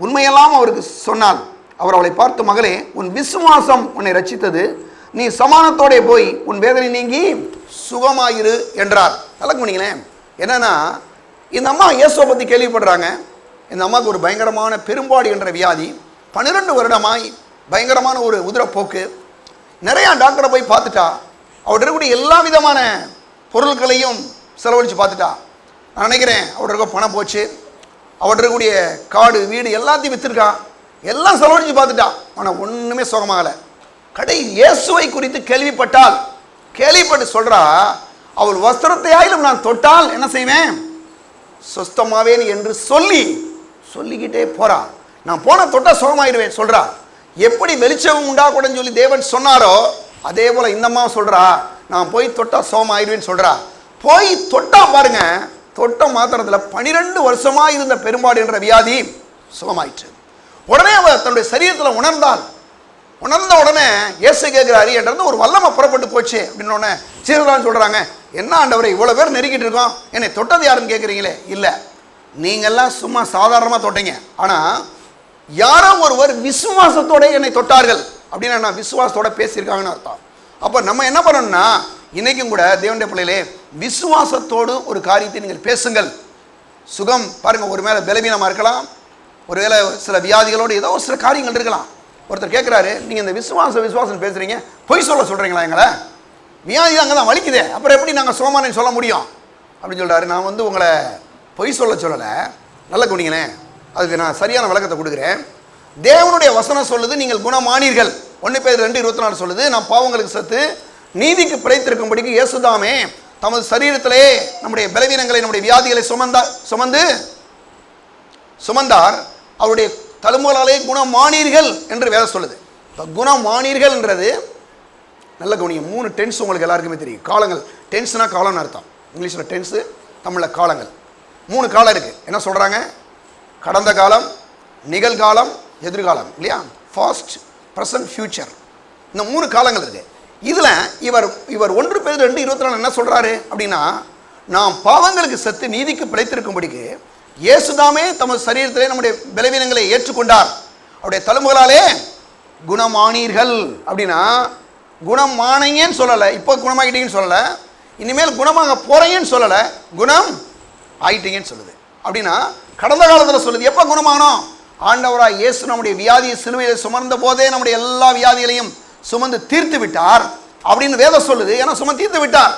உண்மையெல்லாம் அவருக்கு சொன்னாள். அவர் அவளை பார்த்து, மகளே, உன் விசுவாசம் உன்னை ரட்சித்தது, நீ சமானத்தோட போய் உன் வேதனை நீங்கி சுகமாயிரு என்றார். நல்லா கவனிங்களேன். என்னன்னா, இந்த அம்மா இயேசுவை பற்றி கேள்விப்படுறாங்க. இந்த அம்மாவுக்கு ஒரு பயங்கரமான பெரும்பாடு என்ற வியாதி, 12 வருடமாய் பயங்கரமான ஒரு உதிரப்போக்கு. நிறையா டாக்டரை போய் பார்த்துட்டா. அவர்கிட்ட இருக்கக்கூடிய எல்லா விதமான பொருட்களையும் செலவழித்து பார்த்துட்டா. நான் நினைக்கிறேன் அவர்கிட்ட இருக்க பணம் போச்சு, அவர்கிட்ட இருக்கக்கூடிய காடு வீடு எல்லாத்தையும் விற்றுருக்கா, எல்லாம் செலவழித்து பார்த்துட்டா. ஆனால் ஒன்றுமே சுகமாகலை. இயேசுவை குறித்து கேள்விப்பட்டு சொல்கிறா, அவள் வஸ்திரத்தை ஆயிலும் நான் தொட்டால் என்ன செய்வேன், சுஸ்தமாவேன் என்று சொல்லிக்கிட்டே போறா. நான் போன தொட்டா சுகமாயிடுவேன் சொல்றா. எப்படி வெளிச்சம் உண்டாக்கூடன்னு சொல்லி தேவன் சொன்னாரோ அதே போல இந்த அம்மா சொல்றா, நான் போய் தொட்டா சுகமாயிடுவேன்னு சொல்றா. போய் தொட்டா பாருங்க, தொட்ட மாத்திரத்தில் 12 வருஷமா இருந்த பெரும்பாடு என்ற வியாதி சுகமாயிற்று. உடனே அவர் தன்னுடைய சரீரத்தில் உணர்ந்த உடனே இயேசு கேட்கிறாரு, என்றது ஒரு வல்லமை புறப்பட்டு போச்சு அப்படின்னு உடனே சீரதான் சொல்றாங்க, என்ன ஆண்டவரை இவ்வளோ பேர் நெருக்கிட்டு இருக்கோம், என்னை தொட்டது யாருன்னு கேட்குறீங்களே. இல்லை, நீங்கள்லாம் சும்மா சாதாரணமாக தொட்டீங்க, ஆனால் யாரோ ஒருவர் விசுவாசத்தோட என்னை தொட்டார்கள் அப்படின்னு நான் விசுவாசத்தோட பேசியிருக்காங்கன்னு அர்த்தம். அப்போ நம்ம என்ன பண்ணணும்னா, இன்னைக்கும் கூட தேவனுடைய பிள்ளைகளே, விசுவாசத்தோடு ஒரு காரியத்தை நீங்கள் பேசுங்கள். சுகம் பாருங்க, ஒரு மேலே பலவீனமாக இருக்கலாம், ஒருவேளை சில வியாதிகளோடு ஏதோ சில காரியங்கள் இருக்கலாம். ஒருத்தர் கேட்குறாரு, நீங்கள் இந்த விசுவாசம் பேசுகிறீங்க, பொய் சொல்கிறீங்களா? எங்களை வியாதி அங்கே தான் வலிக்குதே, அப்புறம் எப்படி நாங்கள் சுகமானு சொல்ல முடியும் அப்படின்னு சொல்கிறாரு. நான் உங்களை பொய் சொல்லலை, நல்ல குடிங்களே, அதுக்கு நான் சரியான விளக்கத்தை கொடுக்குறேன். தேவனுடைய வசனம் சொல்லுது, நீங்கள் குணமானீர்கள். 1 Péதர் 2:24 சொல்லுது, நாம் பாவங்களுக்கு சத்து நீதிக்கு பிழைத்திருக்கும்படிக்கு இயேசுதாமே தமது சரீரத்திலே நம்முடைய பலவீனங்களை நம்முடைய வியாதிகளை சுமந்தார், அவருடைய தழும்புகளாலே குணமானீர்கள் என்று வேதம் சொல்லுது. இப்போ குணமானீர்கள் என்றது நல்ல கவனிங்க. 3 டென்ஸ் உங்களுக்கு எல்லாருக்குமே தெரியும். காலங்கள், டென்ஸ்னா காலம்னு அர்த்தம். இங்கிலீஷில் டென்ஸு, தமிழில் காலங்கள். 3 காலம் இருக்குது. என்ன சொல்கிறாங்க? கடந்த காலம், நிகழ்காலம், எதிர்காலம், இல்லையா? Fast, present, future. இந்த 3 காலங்கள் இருக்குது. இதில் இவர் 1 Péதர் 2:24 என்ன சொல்கிறாரு அப்படின்னா, நாம் பாவங்களுக்கு செத்து நீதிக்கு பிழைத்திருக்கும்படிக்கு இயேசுதாமே தமது சரீரத்திலே நம்முடைய பலவீனங்களை ஏற்றுக்கொண்டார், அவருடைய தழும்புகளாலே குணமானீர்கள். அப்படின்னா குணமானீங்கன்னு சொல்லலை, இப்போ குணமாகிட்டீங்கன்னு சொல்லலை, இனிமேல் குணமாக போகிறீங்கன்னு சொல்லலை, குணம் ஆயிட்டீங்கன்னு சொல்லுது. அப்படின்னா கடந்த காலத்தில் சொல்லுது. எப்போ குணமானோம்? ஆண்டவராக இயேசு நம்முடைய வியாதியை சிலுவையில் சுமர்ந்த போதே நம்முடைய எல்லா வியாதிகளையும் சுமந்து தீர்த்து விட்டார் அப்படின்னு வேதம் சொல்லுது. ஏன்னா சுமந்து தீர்த்து விட்டார்.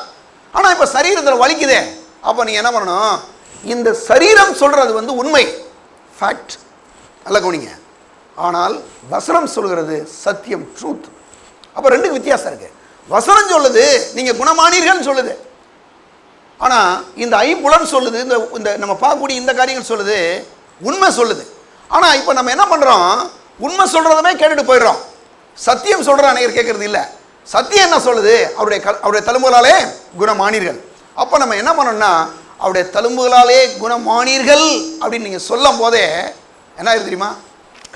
ஆனால் இப்போ சரீரத்தில் வலிக்குதே. அப்போ நீங்கள் என்ன பண்ணணும்? இந்த சரீரம் சொல்றது உண்மை, ஃபேக்ட், நல்ல கவனிங்க. ஆனால் வசனம் சொல்கிறது சத்தியம், ட்ரூத். அப்போ 2க்கு வித்தியாசம் இருக்கு. வசனம் சொல்லுது நீங்க குணமானீர்கள் சொல்லுது, ஆனால் இந்த ஐம்புலன் சொல்லுது, இந்த நம்ம பார்க்கக்கூடிய இந்த காரியங்கள் சொல்லுது உண்மை சொல்லுது. ஆனால் இப்போ நம்ம என்ன பண்ணுறோம்? உண்மை சொல்கிறதுமே கேட்டுட்டு போயிடுறோம். சத்தியம் சொல்கிற அனைவர் கேட்கறது இல்லை. சத்தியம் என்ன சொல்லுது? அவருடைய தழும்புகளாலே குணமானீர்கள். அப்போ நம்ம என்ன பண்ணோம்னா, அவருடைய தழும்புகளாலே குணமானீர்கள் அப்படின்னு நீங்கள் சொல்லும் போதே என்ன ஆயிரும் தெரியுமா?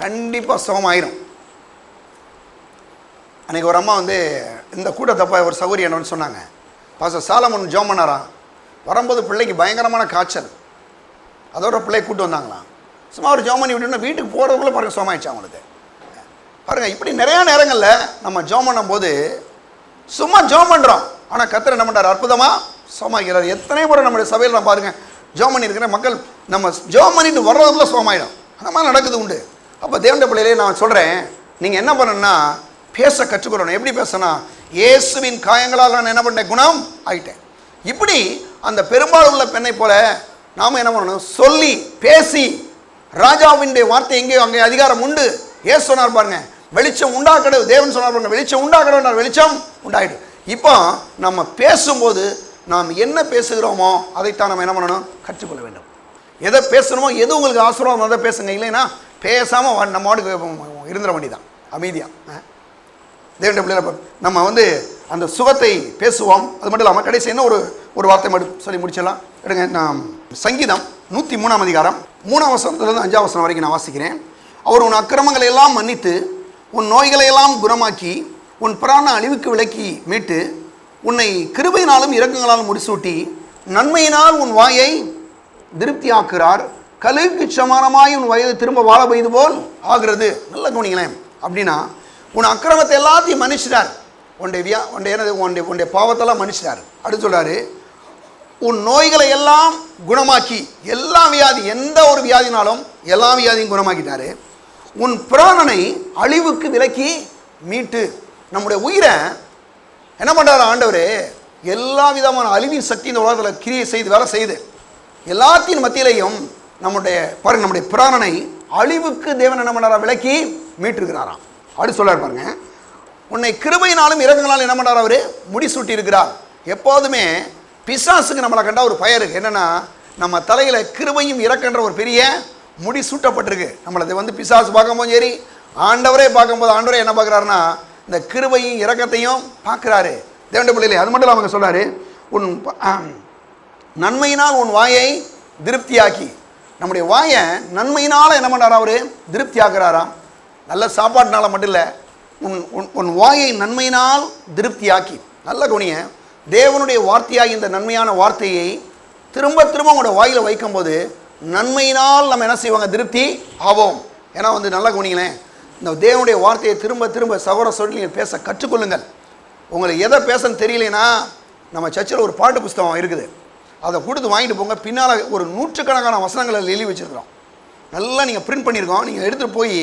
கண்டிப்பாக சுகமாயிரும். அன்றைக்கி ஒரு அம்மா இந்த கூட்டத்தப்ப ஒரு சௌகரியம் என்னன்னு சொன்னாங்க. பாஸ்டர் சாலமன் ஜோம் பண்ணாராம். வரும்போது பிள்ளைக்கு பயங்கரமான காய்ச்சல், அதோட பிள்ளை கூட்டு வந்தாங்களாம். சும்மா ஒரு ஜோம் பண்ணி விட்டுன்னா வீட்டுக்கு போகிறதுக்குள்ளே பாருங்கள் சுகமாயிடுச்சு அவங்களுக்கு. பாருங்கள், இப்படி நிறையா நேரங்களில் நம்ம ஜோம் பண்ணும் போது சும்மா ஜோம் பண்ணுறோம், ஆனால் கர்த்தர் என்ன பண்ணுறார்? அற்புதமாக சுகமாக்கிறார். எத்தனை முறை நம்முடைய சபையில் நான் பாருங்கள் ஜோம் பண்ணியிருக்கிற மக்கள் நம்ம ஜோம் பண்ணிட்டு வர்றதுக்குள்ள சுகமாயிடும். அந்த மாதிரி நடக்குது உண்டு. அப்போ தேவனுடைய பிள்ளையிலே நான் சொல்கிறேன், நீங்கள் என்ன பண்ணணும்னா பேச கற்றுக்கொள்ளணும். எப்படி பேசணும்? இயேசுவின் காயங்களால் நான் என்ன பண்ணேன்? குணம் ஆயிட்டேன். இப்படி அந்த பெரும்பாலும் உள்ள பெண்ணை போல நாம் என்ன பண்ணணும்? சொல்லி பேசி, ராஜாவினுடைய வார்த்தை எங்கேயோ அங்கே அதிகாரம் உண்டு. ஏசு சொன்னார் பாருங்க, வெளிச்சம் உண்டாக்கடு. தேவன் சொன்னார் பாருங்க, வெளிச்சம் உண்டாக்கடு, வெளிச்சம் உண்டாயிடு. இப்போ நம்ம பேசும்போது நாம் என்ன பேசுகிறோமோ அதைத்தான் நம்ம என்ன பண்ணணும்? கற்றுக்கொள்ள வேண்டும். எதை பேசணுமோ, எது உங்களுக்கு ஆசீர்வாதம் அதை பேசுங்க. இல்லைன்னா பேசாமல் நம்ம வாட்டுக்கு இருந்துட வேண்டியதான், அமைதியாக. தேவனுடைய பிள்ளைகளை நம்ம அந்த சுகத்தை பேசுவோம். அது மட்டும் இல்லாமல் கடைசி என்ன ஒரு வார்த்தை மட்டும் சொல்லி முடிச்சிடலாம். எடுங்க, நான் சங்கீதம் 103 அதிகாரம் 3 வசனத்திலிருந்து 5 வசனம் வரைக்கும் நான் வாசிக்கிறேன். அவர் உன் அக்கிரமங்களை எல்லாம் மன்னித்து, உன் நோய்களை எல்லாம் குணமாக்கி, உன் பிராண அழிவுக்கு விலக்கி மீட்டு, உன்னை கிருபையினாலும் இரக்கங்களாலும் முடிசூட்டி, நன்மையினால் உன் வாயை திருப்தியாக்குறார், கழுகுக்கு சமானமாய் உன் வயது திரும்ப வாழ வைது போல் ஆகிறது. நல்ல கவனிங்களேன். அப்படின்னா உன் அக்கிரமத்தை எல்லாத்தையும் மன்னிச்சிட்டார், உன்னுடைய பாவத்தெல்லாம் மன்னிச்சிட்டார். அடுத்து சொல்றாரு, உன் நோய்களை எல்லாம் குணமாக்கி, எல்லா வியாதி, எந்த ஒரு வியாதினாலும் எல்லா வியாதியும் குணமாக்கிட்டாரு. உன் பிராணனை அழிவுக்கு விலக்கி மீட்டு. நம்முடைய உயிரை என்ன பண்ணுறாரு ஆண்டவர்? எல்லா விதமான அழிவின் சக்தி இந்த உலகத்தில் கிரியை செய்து வேலை செய்து எல்லாத்தின் மத்தியிலையும் நம்முடைய பிராணனை அழிவுக்கு தேவன் என்ன பண்ணுறாரா? விலக்கி மீட்டிருக்கிறாராம். அப்படி சொல்றாரு பாருங்க. உன்னை கிருபையினாலும் இரக்கங்களாலும் என்ன பண்ணுறாரு? அவர் முடிசூட்டி இருக்கிறார். எப்போதுமே பிசாசுக்கு நம்மளை கண்டா ஒரு பயம் இருக்கு. என்னன்னா, நம்ம தலையில கிருபையும் இரக்கன்ற ஒரு பெரிய முடி சூட்டப்பட்டிருக்கு. நம்மளை பிசாசு பார்க்கும்போது சரி, ஆண்டவரே பார்க்கும்போது ஆண்டவரே என்ன பார்க்குறாருன்னா, இந்த கிருபையும் இரக்கத்தையும் பார்க்குறாரு. தேவனுடைய பிள்ளைகளே, அது மட்டும் அவங்க சொல்றாரு, உன் நன்மையினால் உன் வாயை திருப்தியாக்கி. நம்முடைய வாயை நன்மையினால் என்ன பண்ணுறாரா? அவர் திருப்தி ஆக்குறாராம். நல்ல சாப்பாட்டுனால மட்டும் இல்லை, உன் வாயை நன்மையினால் திருப்தியாக்கி. நல்ல கவனிய, தேவனுடைய வார்த்தையாகி இந்த நன்மையான வார்த்தையை திரும்ப திரும்ப உங்களோட வாயில் வைக்கும்போது நன்மையினால் நம்ம என்ன செய்வாங்க? திருப்தி ஆவோம். ஏன்னா நல்ல கவனிங்களேன், இந்த தேவனுடைய வார்த்தையை திரும்ப திரும்ப சகோதர சொல்லி நீங்கள் பேச கற்றுக்கொள்ளுங்கள். உங்களுக்கு எதை பேசன்னு தெரியலைன்னா, நம்ம சர்ச்சில் ஒரு பாட்டு புஸ்தகம் இருக்குது, அதை கொடுத்து வாங்கிட்டு போங்க. பின்னால் ஒரு நூற்றுக்கணக்கான வசனங்களை எழுதி வச்சுருக்கிறோம். நல்லா நீங்கள் பிரிண்ட் பண்ணியிருக்கோம். நீங்கள் எடுத்துகிட்டு போய்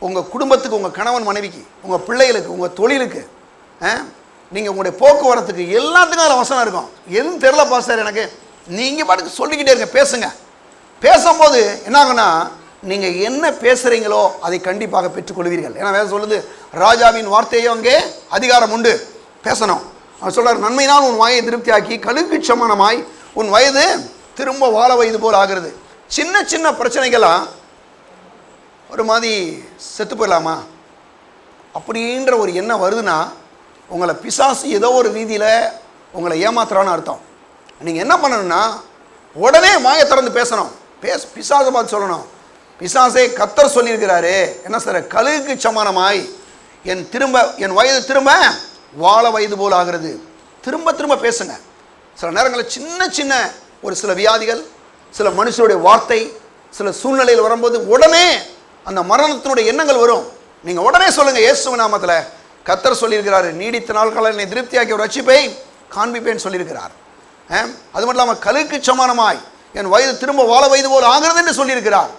உங்கள் குடும்பத்துக்கு, உங்கள் கணவன் மனைவிக்கு, உங்கள் பிள்ளைகளுக்கு, உங்கள் தொழிலுக்கு, நீங்கள் உங்களுடைய போக்குவரத்துக்கு எல்லாத்துக்கும் அதில் வசனம் இருக்கும். எதுவும் தெரில பாஸ்டர் எனக்கு, நீங்கள் பாட்டுக்கு சொல்லிக்கிட்டே இருங்க, பேசுங்க. பேசும்போது என்ன ஆகுனா, நீங்கள் என்ன பேசுகிறீங்களோ அதை கண்டிப்பாக பெற்றுக்கொள்வீர்கள். ஏன்னா வேறு சொல்லுது, ராஜாவின் வார்த்தையோ அங்கே அதிகாரம் உண்டு, பேசணும். அவர் சொல்கிறார், நன்மையினால் உன் வாயை திருப்தியாக்கி கழுகுக்கு சமானமாய் உன் வயது திரும்ப வாழ வயது போல் ஆகிறது. சின்ன சின்ன பிரச்சனைகள்லாம் ஒரு மாதிரி செத்து போயிடலாமா அப்படின்ற ஒரு எண்ணம் வருதுன்னா, உங்களை பிசாசு ஏதோ ஒரு ரீதியில் உங்களை ஏமாத்துறான்னு அர்த்தம். நீங்கள் என்ன பண்ணணும்னா, உடனே வாயை திறந்து பேசணும். பிசாசை பார்த்து சொல்லணும், பிசாசே கர்த்தர் சொல்லியிருக்கிறாரு என்ன சார், கழுகுக்கு சமானமாய் என் வயது திரும்ப வாழ வயது போல் ஆகிறது. திரும்ப திரும்ப பேசுங்க. சில நேரங்களில் சின்ன சின்ன ஒரு சில வியாதிகள், சில மனுஷனுடைய வார்த்தை, சில சூழ்நிலையில் வரும்போது உடனே அந்த மரணத்தினுடைய எண்ணங்கள் வரும். நீங்கள் உடனே சொல்லுங்கள், இயேசுவின் நாமத்தில் கர்த்தர் சொல்லியிருக்கிறாரு, நீடித்த நாட்களில் என்னை திருப்தியாக்கி ஒரு ரட்சிப்பை காண்பிப்பேன்னு சொல்லியிருக்கிறார். அது மட்டும் இல்லாமல் கழுகுக்கு சமானமாய் என் வயது திரும்ப வாழ வயது போல் ஆகிறது என்று சொல்லியிருக்கிறார்.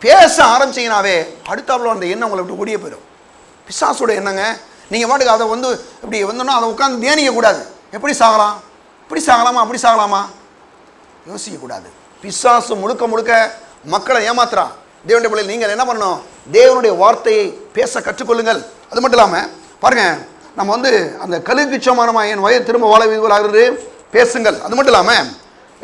பேச ஆரம்பிச்சிங்கனாவே அடுத்தாப்புல அந்த எண்ணம் உங்களை விட்டு ஓடியே போயிடும். பிசாசோட எண்ணங்க. நீங்கள் பாட்டுக்கு அதை இப்படி வந்தோன்னா அதை உட்காந்து தியானிக்கக்கூடாது. எப்படி சாகலாம், இப்படி சாகலாமா, அப்படி சாகலாமா யோசிக்கக்கூடாது. பிசாசு முழுக்க முழுக்க மக்களை ஏமாத்துறான். தேவனுடைய பிள்ளைகள் நீங்கள் என்ன பண்ணணும்? தேவனுடைய வார்த்தையை பேச கற்றுக்கொள்ளுங்கள். அது மட்டும் இல்லாமல் பாருங்கள், நம்ம அந்த கழுகுக்கு சமானமாக என் வயது திரும்ப வாழ ஆகிறது பேசுங்கள். அது மட்டும் இல்லாமல்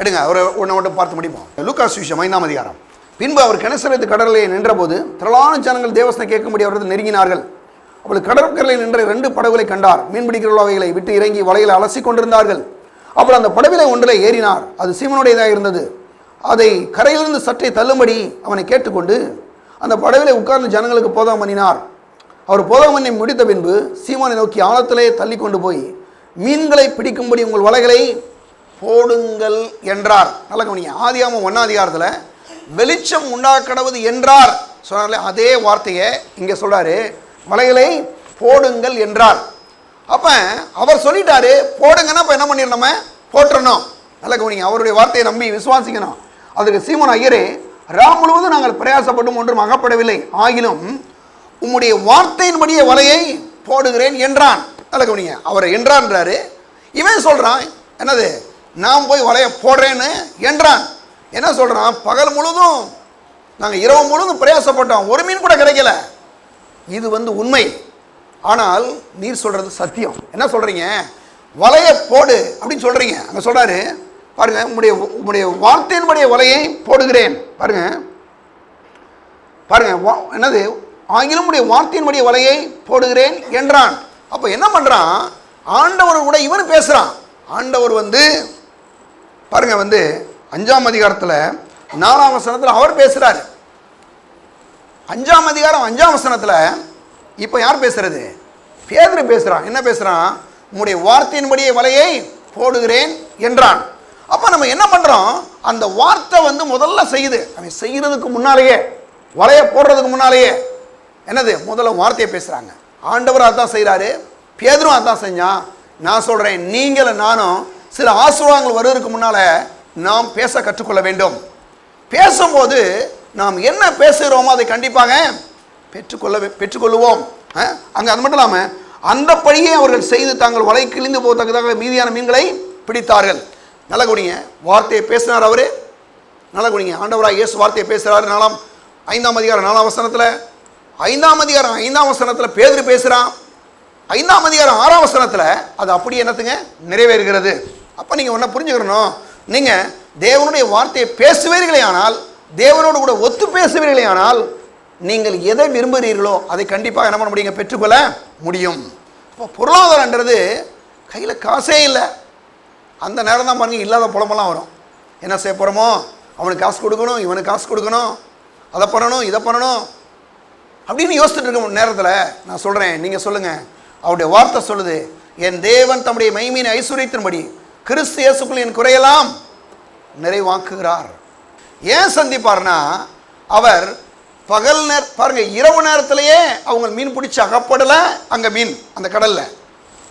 எடுங்க, ஒரு ஒன்றை மட்டும் பார்த்து முடிப்போம். லூக்கா சுவிசேஷம் 5ஆம் அதிகாரம். பின்பு அவர் கெனசரேத்து கடலிலே நின்றபோது திரளான ஜனங்கள் தேவசனை கேட்கும்படி அவர்கள் நெருங்கினார்கள். அவள் கடற்கரையில் நின்ற 2 படகுகளை கண்டார். மீன்பிடிக்கிற அவைகளை விட்டு இறங்கி வலைகளை அலசி கொண்டிருந்தார்கள். அப்போ அந்த படவிலை ஒன்றில் ஏறினார். அது சீமனுடையதாக இருந்தது. அதை கரையிலிருந்து சற்றே தள்ளும்படி அவனை கேட்டுக்கொண்டு அந்த படவிலை உட்கார்ந்து ஜனங்களுக்கு போதகம் பண்ணினார். அவர் போதகம் பண்ணி முடித்த பின்பு சீமோனை நோக்கி ஆழத்திலே தள்ளி கொண்டு போய் மீன்களை பிடிக்கும்படி உங்கள் வலைகளை போடுங்கள் என்றார். நல்ல கவனிங்க, ஆதியாகமம் 1ஆம் அதிகாரத்தில் வெளிச்சம் உண்டாக்கடவது என்றார் சொன்னார்ல, அதே வார்த்தையை இங்கே சொல்றாரு, வலைகளை போடுங்கள் என்றார். அப்ப அவர் சொல்லிட்டாரு போடுங்கன்னா, அப்ப என்ன பண்ணிடணும், நம்ம போட்டுறணும். நல்ல கவனிங்க, அவருடைய வார்த்தையை நம்பி விசுவாசிக்கணும். அதுக்கு சீமோன் ஐயரே, ராம் முழுவதும் நாங்கள் பிரயாசப்பட்டும் ஒன்றும் அகப்படவில்லை, ஆகிலும் உம்முடைய வார்த்தையின்படியே வலையை போடுகிறேன் என்றான். நல்ல கவனிங்க, அவர் என்றான்றாரு. இவன் சொல்றான் என்னது, நான் போய் வலையை போடுறேன்னு என்றான். என்ன சொல்றான், பகல் முழுதும் நாங்கள் இரவு முழுதும் பிரயாசப்பட்டோம், ஒரு மீன் கூட கிடைக்கல. இது உண்மை, ஆனால் நீர் சொல்றது சத்தியம். என்ன சொல்றீங்க, வலையை போடு அப்படின்னு சொல்றீங்க. அங்க சொல்றாரு பாருங்க, உம்முடைய வார்த்தையின்படியே வலையை போடுகிறேன். பாருங்க பாருங்க என்னது, ஆங்கிலும் உடைய வார்த்தையின்படியே வலையை போடுகிறேன் என்றான். அப்ப என்ன பண்றான், ஆண்டவர் கூட இவன் பேசுறான். ஆண்டவர் பாருங்க 5ஆம் அதிகாரத்தில் 4ஆம் வசனத்தில் அவர் பேசுறாரு. 5ஆம் அதிகாரம் 5ஆம் வசனத்தில் இப்போ யார் பேசுறது, பேதுரு பேசுறான். என்ன பேசுறான், உம்முடைய வார்த்தையின்படியே வலையை போடுகிறேன் என்றான். அப்போ நம்ம என்ன பண்ணுறோம், அந்த வார்த்தை வந்து முதல்ல செய்யுது. அவன் செய்கிறதுக்கு முன்னாலேயே, வலைய போடுறதுக்கு முன்னாலேயே என்னது, முதல்ல வார்த்தையை பேசுகிறாங்க. ஆண்டவர் அதான் செய்கிறாரு, பேதுரும் அதான் செஞ்சான். நான் சொல்கிறேன், நீங்களும் நானும் சில ஆசீர்வாதங்கள் வருவதற்கு முன்னால் நாம் பேச கற்றுக்கொள்ள வேண்டும். பேசும்போது நாம் என்ன பேசுகிறோமோ அதை கண்டிப்பாக பெற்றுக்கொள்ளுவோம். அங்கே அது மட்டும் இல்லாமல் அந்தப்படியே அவர்கள் செய்து தாங்கள் வலை கிழிந்து போகத்தக்கதாக மீதியான மீன்களை பிடித்தார்கள். நல்ல குடிங்க, வார்த்தையை பேசினார் அவரு. நல்ல குடிங்க, ஆண்டவராக இயேசு வார்த்தையை பேசுகிறாரு. 5ஆம் அதிகாரம் 4ஆம் வசனத்தில், 5ஆம் அதிகாரம் 5ஆம் வசனத்தில் பேதுரு பேசுகிறான். 5ஆம் அதிகாரம் 6ஆம் வசனத்தில் அது அப்படியே என்னத்துங்க நிறைவேறுகிறது. அப்போ நீங்கள் ஒன்றை புரிஞ்சுக்கணும், நீங்கள் தேவனுடைய வார்த்தையை பேசுவீர்களே ஆனால், தேவனோடு கூட ஒத்து பேசுவீர்களே ஆனால், நீங்கள் எதை விரும்புகிறீர்களோ அதை கண்டிப்பாக என்ன பண்ண முடியுங்க, பெற்றுக்கொள்ள முடியும். இப்போ பொருளாதாரன்றது கையில் காசே இல்லை, அந்த நேரம் தான் பாருங்க இல்லாத புலமெல்லாம் வரும். என்ன செய்ய போகிறோமோ, அவனுக்கு காசு கொடுக்கணும், இவனுக்கு காசு கொடுக்கணும், அதை பண்ணணும், இதை பண்ணணும் அப்படின்னு யோசிச்சுட்டு இருக்க நேரத்தில் நான் சொல்கிறேன், நீங்கள் சொல்லுங்கள், அவருடைய வார்த்தை சொல்லுது, என் தேவன் தம்முடைய மகிமையின் ஐஸ்வரியத்தின்படி கிறிஸ்து இயேசுக்குள் என் குறையெல்லாம் நிறைவாக்குகிறார். ஏன் சந்திப்பார்னா, அவர் பகல் பாருங்க, இரவு நேரத்திலேயே அவங்க மீன் பிடிச்சி அகப்படலை அங்கே மீன் அந்த கடலில்.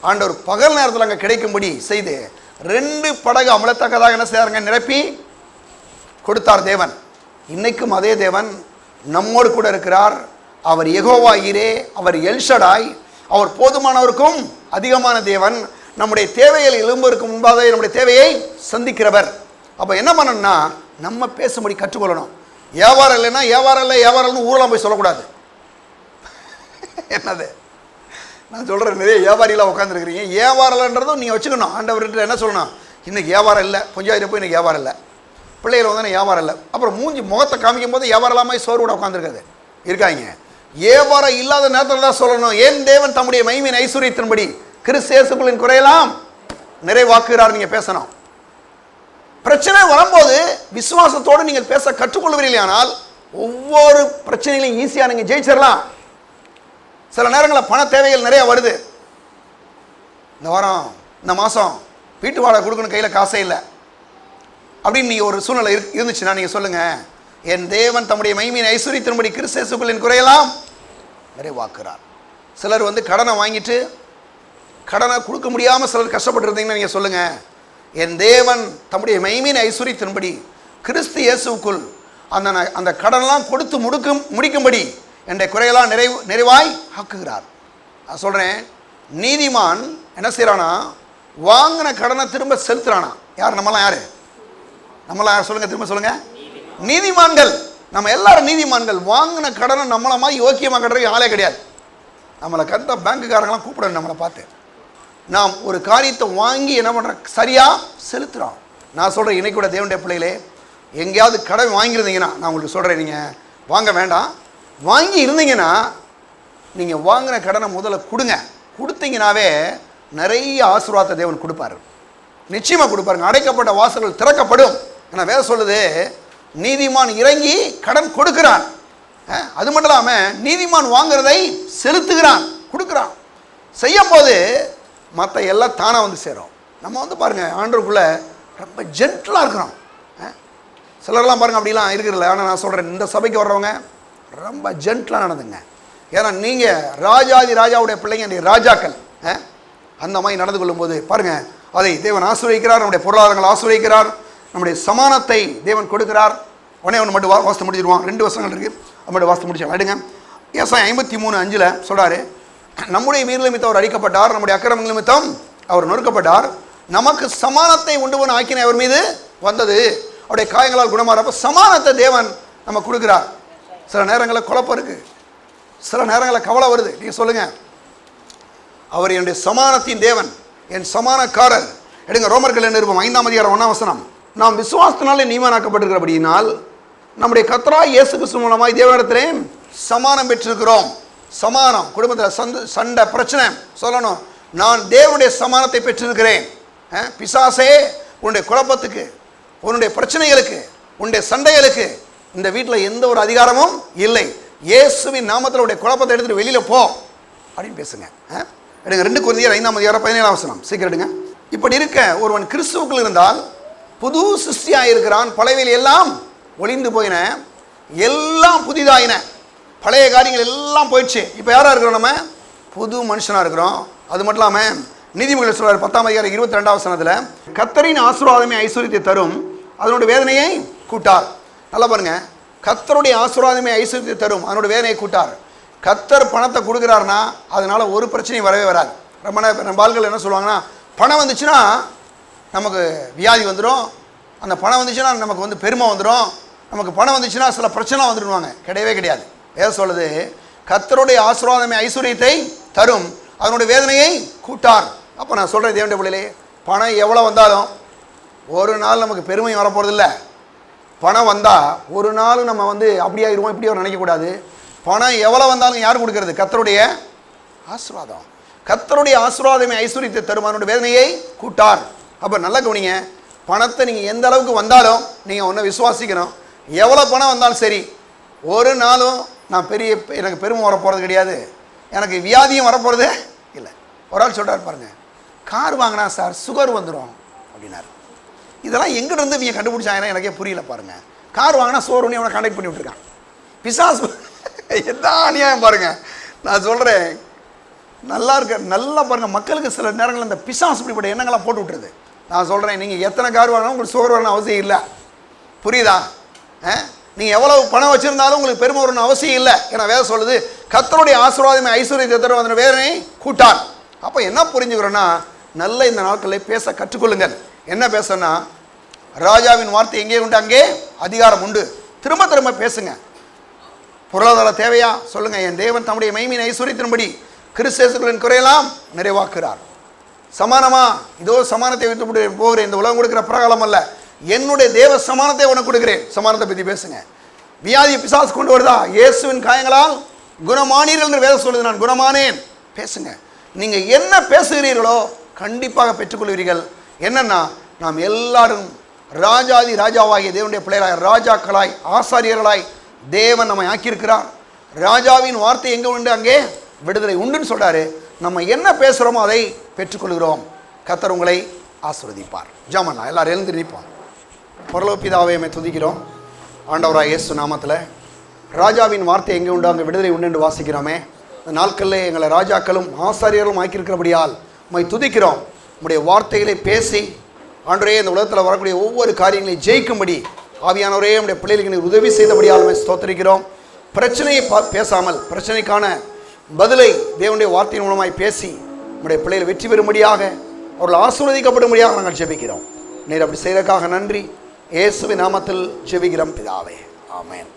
ஆண்டவர் பகல் நேரத்தில் அங்கே கிடைக்கும்படி செய்து 2 படகு அமலத்தக்கதாக என்ன செய்யாருங்க, நிரப்பி கொடுத்தார் தேவன். இன்னைக்கும் அதே தேவன் நம்மோடு கூட இருக்கிறார். அவர் யெகோவா ஈரே, அவர் எல்ஷடாய், அவர் போதுமானவருக்கும் அதிகமான தேவன். நம்முடைய தேவைகள் எழும்புவதற்கு முன்பாக நம்முடைய தேவையை சந்திக்கிறவர். அப்போ என்ன பண்ணணும்னா, நம்ம பேசும்படி கற்றுக்கொள்ளணும். வியாபாரம் இல்லைன்னா வியாபாரம் இல்லை, வியாபாரம்னு ஊரெலாம் போய் சொல்லக்கூடாது. என்னது நான் சொல்கிறேன், நிறைய வியாபாரிகளாக உட்காந்துருக்கிறீங்க. வியாபாரம்ன்றதும் நீங்கள் வச்சுக்கணும். ஆண்டவர்கிட்ட என்ன சொல்லணும், இன்றைக்கி வியாபாரம் இல்லை, கொஞ்சம் போய் இன்றைக்கி வியாபாரம் இல்லை, பிள்ளைகள் வந்து வியாபாரம் இல்லை, அப்புறம் முகத்தை காமிக்கும் போது வியாபாரம் இல்லாமல் சோர்வோட உட்காந்துருக்காது இருக்காங்க. வியாபாரம் இல்லாத நேரத்தில் தான் சொல்லணும், ஏன் தேவன் தம்முடைய மகிமையின் ஐஸ்வரியத்தின்படி கிறிஸ்து இயேசுக்குள்ளின் குறையெல்லாம் நிறைவாக்குகிறார். நீங்கள் பேசணும். பிரச்சனை வரும்போது விசுவாசத்தோடு நீங்கள் பேச கற்றுக்கொள்வீர்கள், ஆனால் ஒவ்வொரு பிரச்சனைகளையும் ஈஸியாக நீங்கள் ஜெயிச்சிடலாம். சில நேரங்களில் பண தேவைகள் நிறைய வருது. இந்த வாரம் இந்த மாதம் வீட்டு வாடகை கொடுக்கணும், கையில் காசே இல்லை அப்படின்னு நீங்கள் ஒரு சூழ்நிலை இருந்துச்சுன்னா நீங்கள் சொல்லுங்கள், என் தேவன் தம்முடைய மகிமையின் ஐஸ்வரியத்தின்படி கிறிஸ்து இயேசுக்குள்ளின் குறையெல்லாம் நிறைவாக்குகிறார். சிலர் வந்து கடனை வாங்கிட்டு கடனை கொடுக்க முடியாமல் சிலர் கஷ்டப்பட்டு இருந்தீங்கன்னா நீங்கள் சொல்லுங்கள், என் தேவன் தம்முடைய மகிமையின் ஐஸ்வரியத்தின்படி கிறிஸ்து இயேசுக்குள் அந்த கடனெல்லாம் கொடுத்து முடிக்கும்படி என்ற குறையெல்லாம் நிறைவாய் ஆக்குகிறார். நான் சொல்கிறேன், நீதிமான் என்ன செய்கிறானா, வாங்கின கடனை திரும்ப செலுத்துறானா. யார்? நம்மளாம் யார்? நம்மளாம் யார் சொல்லுங்கள், திரும்ப சொல்லுங்கள். நீதிமான்கள். நம்ம எல்லாரும் நீதிமான்கள். வாங்கின கடனை நம்மளமா யோக்கியமாக கட்டுறதுக்கு ஆளே கிடையாது. நம்மளை கரெக்டாக பேங்குக்காரங்களாம் கூப்பிடணும். நம்மளை பார்த்து நாம் ஒரு காரியத்தை வாங்கி என்ன பண்ணுறோம், சரியாக செலுத்துகிறோம். நான் சொல்கிறேன், இன்னைக்கு கூட தேவனுடைய பிள்ளைகளே, எங்கேயாவது கடன் வாங்கியிருந்தீங்கன்னா நான் உங்களுக்கு சொல்கிறேன், நீங்கள் வாங்க வேண்டாம். வாங்கி இருந்தீங்கன்னா நீங்கள் வாங்கின கடனை முதல்ல கொடுங்க. கொடுத்தீங்கன்னாவே நிறைய ஆசீர்வாதத்தை தேவன் கொடுப்பாரு, நிச்சயமாக கொடுப்பாருங்க. அடைக்கப்பட்ட வாசல்கள் திறக்கப்படும். ஏன்னா வேற சொல்லுது, நீதிமான் இறங்கி கடன் கொடுக்கிறான். அது மட்டும் இல்லாமல் நீதிமான் வாங்குறதை செலுத்துகிறான், கொடுக்குறான். செய்யும் போது மற்ற எல்லாம் தானாக வந்து சேரும். நம்ம வந்து பாருங்கள், ஆண்டவருக்குள்ளே ரொம்ப ஜென்டலாக இருக்கிறோம். சிலர்லாம் பாருங்கள் அப்படிலாம் இருக்கிறதில்ல. ஆனால் நான் சொல்கிறேன், இந்த சபைக்கு வர்றவங்க ரொம்ப ஜென்டலாக நடந்துங்க. ஏன்னா நீங்கள் ராஜாதி ராஜாவுடைய பிள்ளைங்க, நீ ராஜாக்கள். அந்த மாதிரி நடந்து கொள்ளும்போது பாருங்கள், அதை தேவன் ஆசீர்வதிக்கிறார். நம்முடைய பொருளாதாரங்களை ஆசீர்வதிக்கிறார். நம்முடைய சமானத்தை தேவன் கொடுக்கிறார். ஒன்று மட்டும் வாசித்து முடிச்சிடுவான். 2 வசனங்கள் இருக்குது, அது மட்டும் வாசித்து முடிச்சு அடுங்க. ஏசாயா 53:5 சொல்கிறாரு, நம்முடைய வீர நிமித்தம் அவர் அடிக்கப்பட்டார், நம்முடைய அக்கிரம நிமித்தம் அவர் நொறுக்கப்பட்டார், நமக்கு சமானத்தை உண்டு பண்ண ஆக்கினை அவர் மீது வந்தது, அவருடைய காயங்களால் குணமாற. அப்போ சமானத்தை தேவன் நம்ம கொடுக்குறார். சில நேரங்களில் குழப்பம் இருக்குது, சில நேரங்களில் கவலை வருது. நீங்கள் சொல்லுங்கள், அவர் என்னுடைய சமானத்தின் தேவன், என் சமானக்காரர். எடுங்க ரோமர்கள் நிருபம் 5ஆம் அதிகாரம் 1ஆம் வசனம். நாம் விசுவாசத்தினாலே நீதிமானாக்கப்பட்டிருக்கிறபடியினால் நம்முடைய கர்த்தராகிய இயேசு கிறிஸ்து மூலமாய் தேவனிடத்திலே சமானம் பெற்றிருக்கிறோம். சமானம், குடும்பத்தில் சண்டை பிரச்சனை சொல்லணும், நான் தேவனுடைய சமானத்தை பெற்றிருக்கிறேன். பிசாசே, உன்னுடைய குழப்பத்துக்கு, உன்னுடைய பிரச்சனைகளுக்கு, உன்னுடைய சண்டைகளுக்கு இந்த வீட்டில் எந்த ஒரு அதிகாரமும் இல்லை. இயேசுவின் நாமத்தில் உடைய குழப்பத்தை எடுத்துகிட்டு வெளியில் போ அப்படின்னு பேசுங்க. எடுங்க 2 கொரிந்தியர் 5ஆம் அதிகாரம் 17ஆம் வசனம். சீக்கிரம் எடுங்க. இப்படி இருக்க ஒருவன் கிறிஸ்துவுக்குள் இருந்தால் புது சிருஷ்டியாக இருக்கிறான். பழையவைகள் எல்லாம் ஒளிந்து போயின, எல்லாம் புதிதாயின. பழைய காரியங்கள் எல்லாம் போயிடுச்சு. இப்போ யாராக இருக்கிறோம்? நம்ம புது மனுஷனாக இருக்கிறோம். அது மட்டும் இல்லாமல் நீதிமொழிகள் சொல்றார் 10ஆம் அதிகாரம் 22ஆம் வசனத்தில், கர்த்தரின் ஆசீர்வாதமே ஐஸ்வரியத்தை தரும், அதனுடைய வேதனையை கூட்டார். நல்லா பாருங்க, கர்த்தருடைய ஆசீர்வாதமே ஐஸ்வரியத்தை தரும், அதனோட வேதனையை கூட்டார். கர்த்தர் பணத்தை கொடுக்குறாருன்னா அதனால ஒரு பிரச்சனையும் வரவே வராது. நம்ம ஆட்கள் என்ன சொல்லுவாங்கன்னா, பணம் வந்துச்சுன்னா நமக்கு வியாதி வந்துடும், அந்த பணம் வந்துச்சுன்னா நமக்கு வந்து பெருமை வந்துடும், நமக்கு பணம் வந்துச்சுன்னா சில பிரச்சனை வந்துடுவாங்க. கிடையவே கிடையாது. வேதம் சொல்லுது, கர்த்தருடைய ஆசீர்வாதமே ஐஸ்வரியத்தை தரும், அதனுடைய வேதனையை கூட்டார். அப்போ நான் சொல்கிறேன் தேவனுடைய பிள்ளைகளே, பணம் எவ்வளோ வந்தாலும் ஒரு நாள் நமக்கு பெருமை வரப்போகிறது இல்லை. பணம் வந்தால் ஒரு நாள் நம்ம வந்து அப்படி ஆகிடுவோம் இப்படி நினைக்கக்கூடாது. பணம் எவ்வளோ வந்தாலும் யார் கொடுக்கறது? கர்த்தருடைய ஆசீர்வாதம். கர்த்தருடைய ஆசீர்வாதமே ஐஸ்வரியத்தை தரும், அதனுடைய வேதனையை கூட்டார். அப்போ நல்லா கவனிங்க, பணத்தை நீங்கள் எந்த அளவுக்கு வந்தாலும் நீங்கள் ஒன்று விசுவாசிக்கணும், எவ்வளோ பணம் வந்தாலும் சரி, ஒரு நாளும் நான் எனக்கு பெருமை வரப்போகிறது கிடையாது, எனக்கு வியாதியும் வரப்போகிறது இல்லை. ஒரு ஆள் சொல்கிறார் பாருங்க, கார் வாங்கினா சார் சுகர் வந்துடும் அப்படின்னாரு. இதெல்லாம் எங்கிட்ட இவங்க கண்டுபிடிச்சாங்கன்னா எனக்கே புரியல. பாருங்க, கார் வாங்கினா சுகர் ஒன்று அவனை கான்டாக்ட் பண்ணி விட்டுருக்கான். பிசாசு எதான் அநியாயம் பாருங்க. நான் சொல்கிறேன், நல்லா பாருங்கள், மக்களுக்கு சில நேரங்களில் இந்த பிசாசு இப்படிப்பட்ட எண்ணங்கள்லாம் போட்டு விட்டுருது. நான் சொல்கிறேன், நீங்கள் எத்தனை கார் வாங்கினா உங்களுக்கு சுகர் வரணும் அவசியம் இல்லை. புரியுதா? நீங்கள் எவ்வளவு பணம் வச்சுருந்தாலும் உங்களுக்கு பெருமை வரணும் அவசியம் இல்லை. ஏன்னா வேதம் சொல்லுது, கர்த்தருடைய ஆசீர்வாதமே ஐஸ்வரியத்தை தரும், அதனுடைய வேதனையை கூட்டார். அப்போ என்ன புரிஞ்சுக்கிறோன்னா, நல்ல இந்த நாட்களில் பேச கற்றுக்கொள்ளுங்கள். என்ன பேசணும்னா, ராஜாவின் வார்த்தை எங்கே உண்டு அங்கே அதிகாரம் உண்டு. திரும்ப திரும்ப பேசுங்க. பொருளாதார தேவையா சொல்லுங்கள், என் தேவன் தம்முடைய மகிமையின் ஐஸ்வரியத்தின்படி கிறிஸ்தேசுகளின் குறையெல்லாம் நிறைவாக்குறார். சமானமா, இதோ சமானத்தை வைத்து போகிறேன், இந்த உலகம் கொடுக்குற பிரகாலம் அல்ல, என்னுடைய தேவ சமானத்தை உனக்கு கொடுக்கிறேன். சமானத்தை பற்றி பேசுங்க. வியாதியை பிசாசு கொண்டு வருதா? இயேசுவின் காயங்களால் குணமானீர்கள் என்று வேதம் சொல்லுது, நான் குணமானேன். பேசுங்க. நீங்கள் என்ன பேசுகிறீர்களோ கண்டிப்பாக பெற்றுக்கொள்வீர்கள். என்னன்னா, நாம் எல்லாரும் ராஜாதி ராஜாவாகிய தேவனுடைய பிள்ளைகளாய், ராஜாக்களாய், ஆசாரியர்களாய் தேவன் நம்மை ஆக்கியிருக்கிறார். ராஜாவின் வார்த்தை எங்கே உண்டு அங்கே விடுதலை உண்டுன்னு சொல்றாரு. நம்ம என்ன பேசுகிறோமோ அதை பெற்றுக்கொள்கிறோம். கர்த்தர் உங்களை ஆசீர்வதிப்பார். ஜாமண்ணா எல்லாரும் எழுந்து நிற்போம். பரலோக பிதாவே உம்மை துதிக்கிறோம். ஆண்டவராக இயேசு நாமத்தில் ராஜாவின் வார்த்தை எங்கே உண்டு அங்கே விடுதலை உண்டு என்று வாசிக்கிறோமே. இந்த நாட்களில் எங்களை ராஜாக்களும் ஆசாரியர்களும் ஆக்கியிருக்கிறபடியால் உம்மை துதிக்கிறோம். உம்முடைய வார்த்தைகளை பேசி ஆண்டவரே இந்த உலகத்தில் வரக்கூடிய ஒவ்வொரு காரியங்களையும் ஜெயிக்கும்படி ஆவியானவரே நம்முடைய பிள்ளைகளுக்கு நீர் உதவி செய்தபடியால் உம்மை ஸ்தோத்திரிக்கிறோம். பிரச்சனையை பேசாமல் பிரச்சனைக்கான பதிலை தேவனுடைய வார்த்தையின் மூலமாய் பேசி நம்முடைய பிள்ளைகள் வெற்றி பெறும்படியாக, அவர்கள் ஆசீர்வதிக்கப்படும்படியாக நாங்கள் ஜெபிக்கிறோம். நீர் அப்படி செய்ததற்காக நன்றி. இயேசுவின் நாமத்தில் ஜெபிக்கிறோம் பிதாவே. ஆமென்.